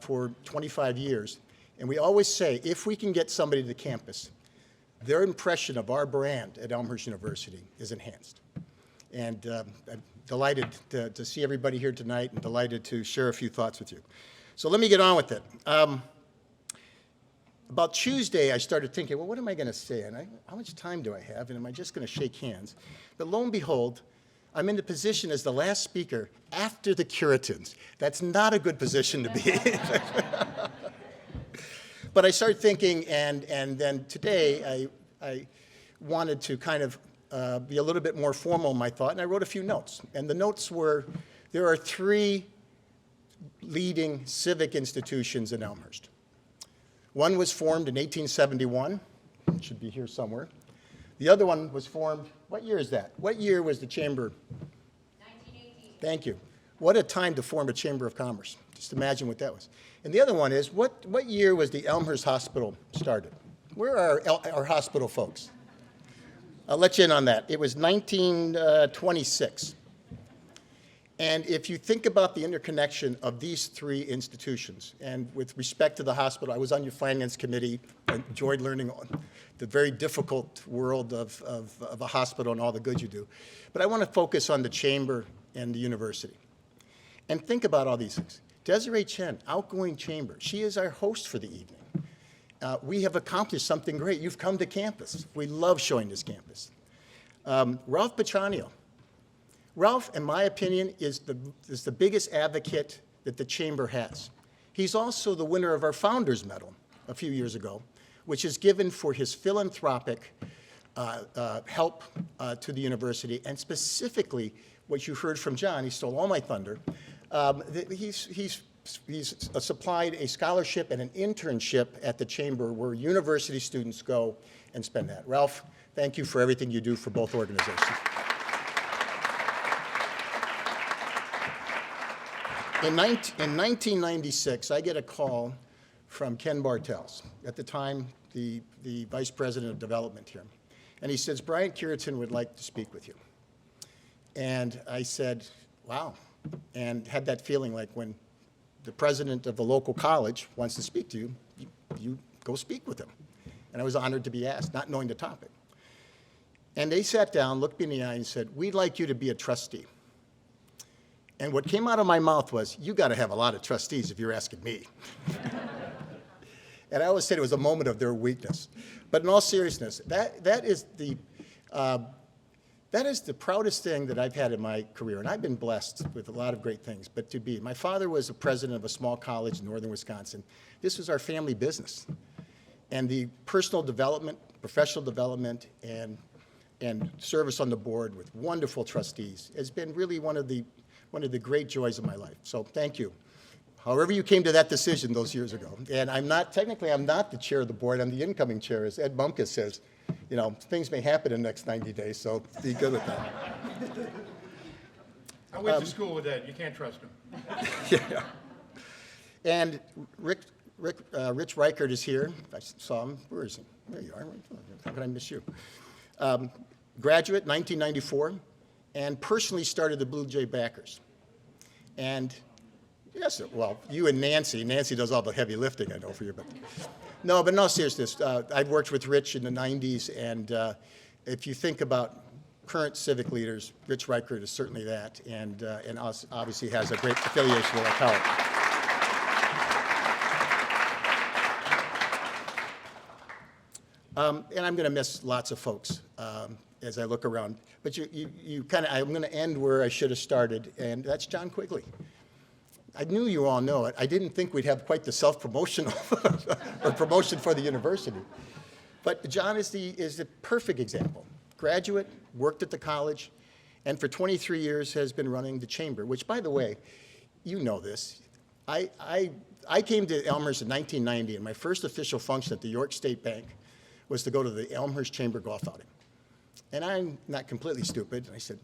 for 25 years, and we always say, if we can get somebody to the campus, their impression of our brand at Elmhurst University is enhanced. And I'm delighted to see everybody here tonight and delighted to share a few thoughts with you. So let me get on with it. About Tuesday, I started thinking, well, what am I going to say? And how much time do I have? And am I just going to shake hands? But lo and behold, I'm in the position as the last speaker after the Curetons. That's not a good position to be in. But I started thinking, and then today I wanted to kind of be a little bit more formal in my thought, and I wrote a few notes. And the notes were, there are 3 leading civic institutions in Elmhurst. One was formed in 1871, it should be here somewhere. The other one was formed, what year is that? What year was the Chamber? 1918. Thank you. What a time to form a Chamber of Commerce. Just imagine what that was. And the other one is, what year was the Elmhurst Hospital started? Where are our hospital folks? I'll let you in on that. It was 1926. And if you think about the interconnection of these 3 institutions, and with respect to the hospital, I was on your finance committee. I enjoyed learning the very difficult world of a hospital and all the good you do. But I want to focus on the chamber and the university. And think about all these things. Desiree Chen, outgoing chamber. She is our host for the evening. We have accomplished something great. You've come to campus. We love showing this campus. Ralph Batranio. Ralph, in my opinion, is the biggest advocate that the chamber has. He's also the winner of our Founders Medal a few years ago, which is given for his philanthropic help to the university, and specifically what you heard from John. He stole all my thunder. He's supplied a scholarship and an internship at the chamber where university students go and spend that. Ralph, thank you for everything you do for both organizations. In 1996, I get a call from Ken Bartels, at the time the Vice President of Development here. And he says, Bryant Cureton would like to speak with you. And I said, wow, and had that feeling like when the president of the local college wants to speak to you, you go speak with him. And I was honored to be asked, not knowing the topic. And they sat down, looked me in the eye, and said, we'd like you to be a trustee. And what came out of my mouth was, you got to have a lot of trustees if you're asking me. And I always said it was a moment of their weakness. But in all seriousness, that is the proudest thing that I've had in my career. And I've been blessed with a lot of great things. But my father was a president of a small college in northern Wisconsin. This was our family business. And the personal development, professional development, and service on the board with wonderful trustees has been really one of the great joys of my life. So thank you. However you came to that decision those years ago. And I'm not the chair of the board. I'm the incoming chair, as Ed Bumkus says. You know, things may happen in the next 90 days, so be good with that. I went to school with Ed. You can't trust him. Yeah. And Rich Reichert is here. I saw him. Where is he? There you are. How could I miss you? Graduate, 1994, and personally started the Blue Jay Backers. And yes, well, you and Nancy. Nancy does all the heavy lifting, I know, for you. But no, but in all seriousness, I've worked with Rich in the 90s, and if you think about current civic leaders, Rich Reichert is certainly that, and obviously has a great affiliation with our college. And I'm going to miss lots of folks. as I look around. But you kind of, I'm going to end where I should have started, and that's John Quigley. I knew you all know it. I didn't think we'd have quite the self-promotional or promotion for the university. But John is the perfect example. Graduate, worked at the college, and for 23 years has been running the chamber, which, by the way, you know this. I came to Elmhurst in 1990, and my first official function at the York State Bank was to go to the Elmhurst Chamber golf outing. And I'm not completely stupid. And I said,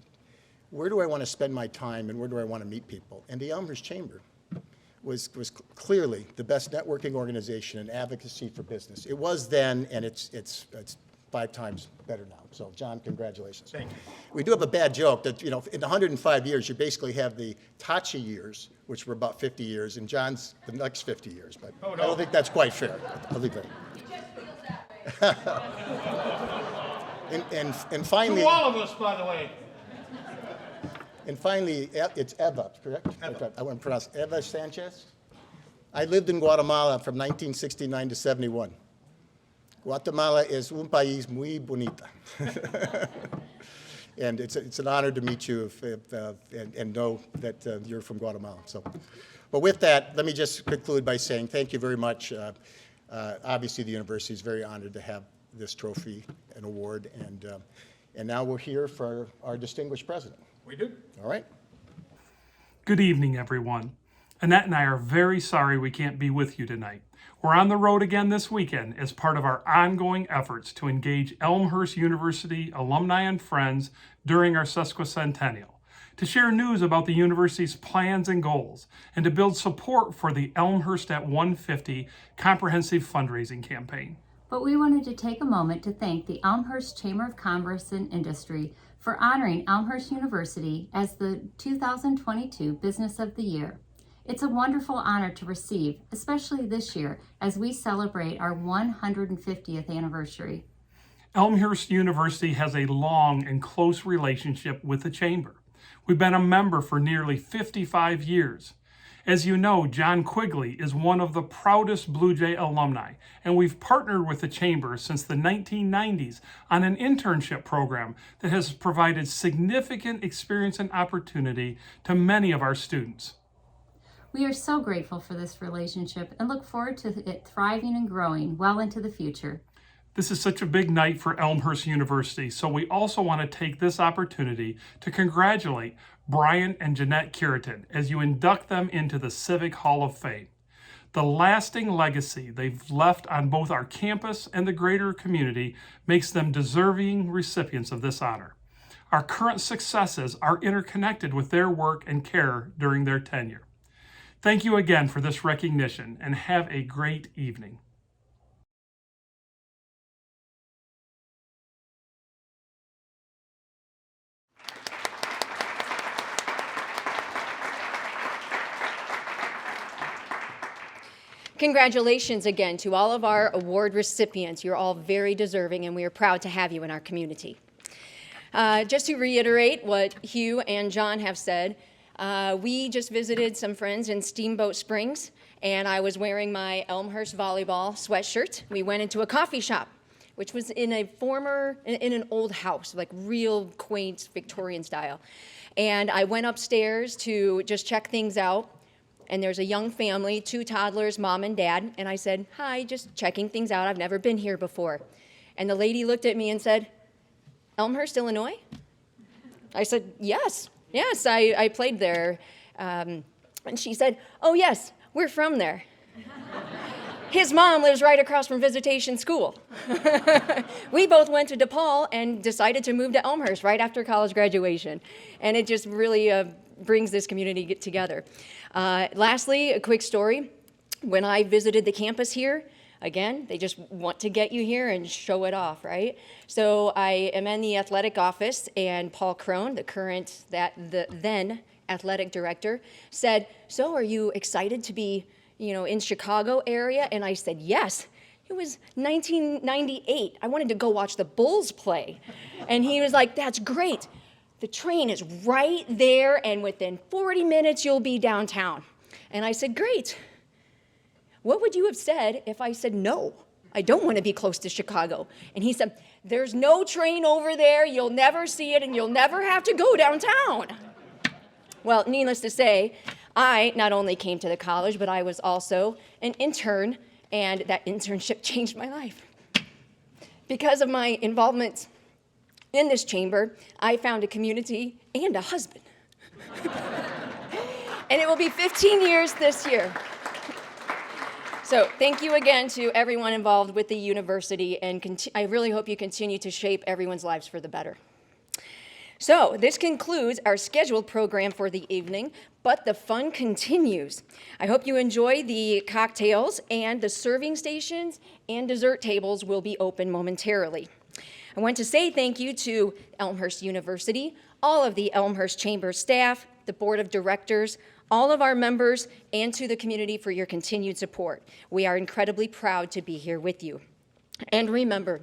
where do I want to spend my time and where do I want to meet people? And the Elmhurst Chamber was clearly the best networking organization and advocacy for business. It was then, and it's 5 times better now. So, John, congratulations. Thank you. We do have a bad joke that, in 105 years, you basically have the Tachi years, which were about 50 years, and John's the next 50 years. But I don't think that's quite fair. I'll leave it. And finally, To all of us, by the way. And finally, it's Eva, correct? I want to pronounce Ava Sanchez. I lived in Guatemala from 1969 to 71. Guatemala es un país muy bonita. And it's an honor to meet you and know that you're from Guatemala. So, but with that, let me just conclude by saying thank you very much. Obviously, the university is very honored to have this trophy and award, and now we're here for our distinguished president. We do. All right. Good evening, everyone. Annette and I are very sorry we can't be with you tonight. We're on the road again this weekend as part of our ongoing efforts to engage Elmhurst University alumni and friends during our sesquicentennial, to share news about the university's plans and goals, and to build support for the Elmhurst at 150 comprehensive fundraising campaign. But we wanted to take a moment to thank the Elmhurst Chamber of Commerce and Industry for honoring Elmhurst University as the 2022 Business of the Year. It's a wonderful honor to receive, especially this year as we celebrate our 150th anniversary. Elmhurst University has a long and close relationship with the Chamber. We've been a member for nearly 55 years. As you know, John Quigley is one of the proudest Blue Jay alumni, and we've partnered with the Chamber since the 1990s on an internship program that has provided significant experience and opportunity to many of our students. We are so grateful for this relationship and look forward to it thriving and growing well into the future. This is such a big night for Elmhurst University, so we also want to take this opportunity to congratulate Bryant and Jeanette Cureton as you induct them into the Civic Hall of Fame. The lasting legacy they've left on both our campus and the greater community makes them deserving recipients of this honor. Our current successes are interconnected with their work and care during their tenure. Thank you again for this recognition, and have a great evening. Congratulations again to all of our award recipients. You're all very deserving, and we are proud to have you in our community. Just to reiterate what Hugh and John have said, we just visited some friends in Steamboat Springs, and I was wearing my Elmhurst volleyball sweatshirt. We went into a coffee shop, which was in an old house, like real quaint Victorian style. And I went upstairs to just check things out. And there's a young family, 2 toddlers, mom and dad. And I said, hi, just checking things out. I've never been here before. And the lady looked at me and said, Elmhurst, Illinois? I said, yes, I played there. And she said, oh, yes, we're from there. His mom lives right across from Visitation School. We both went to DePaul and decided to move to Elmhurst right after college graduation. And it just really brings this community together. Lastly, a quick story. When I visited the campus here, again, they just want to get you here and show it off, right? So I am in the athletic office, and Paul Crone, the then athletic director, said, so are you excited to be, in Chicago area? And I said, yes. It was 1998. I wanted to go watch the Bulls play. And he was like, that's great. The train is right there, and within 40 minutes, you'll be downtown. And I said, great. What would you have said if I said no? I don't want to be close to Chicago. And he said, there's no train over there, you'll never see it, and you'll never have to go downtown. Well, needless to say, I not only came to the college, but I was also an intern, and that internship changed my life. Because of my involvement in this chamber, I found a community and a husband. And it will be 15 years this year. So thank you again to everyone involved with the university, and I really hope you continue to shape everyone's lives for the better. So this concludes our scheduled program for the evening, but the fun continues. I hope you enjoy the cocktails, and the serving stations and dessert tables will be open momentarily. I want to say thank you to Elmhurst University, all of the Elmhurst Chamber staff, the board of directors, all of our members, and to the community for your continued support. We are incredibly proud to be here with you. And remember,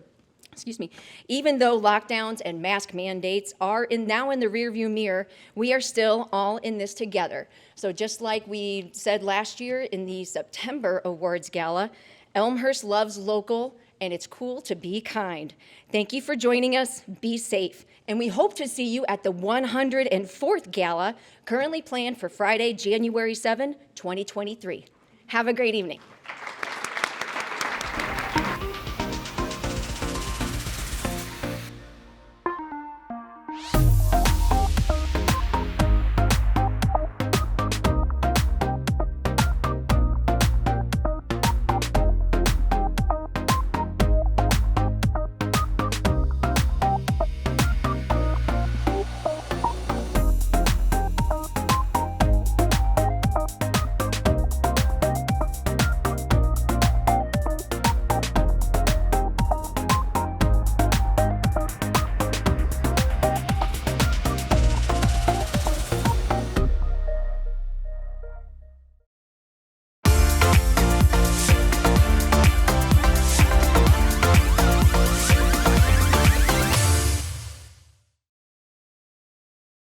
even though lockdowns and mask mandates are now in the rearview mirror, we are still all in this together. So just like we said last year in the September Awards Gala, Elmhurst loves local, and it's cool to be kind. Thank you for joining us. Be safe. And we hope to see you at the 104th Gala, currently planned for Friday, January 7, 2023. Have a great evening.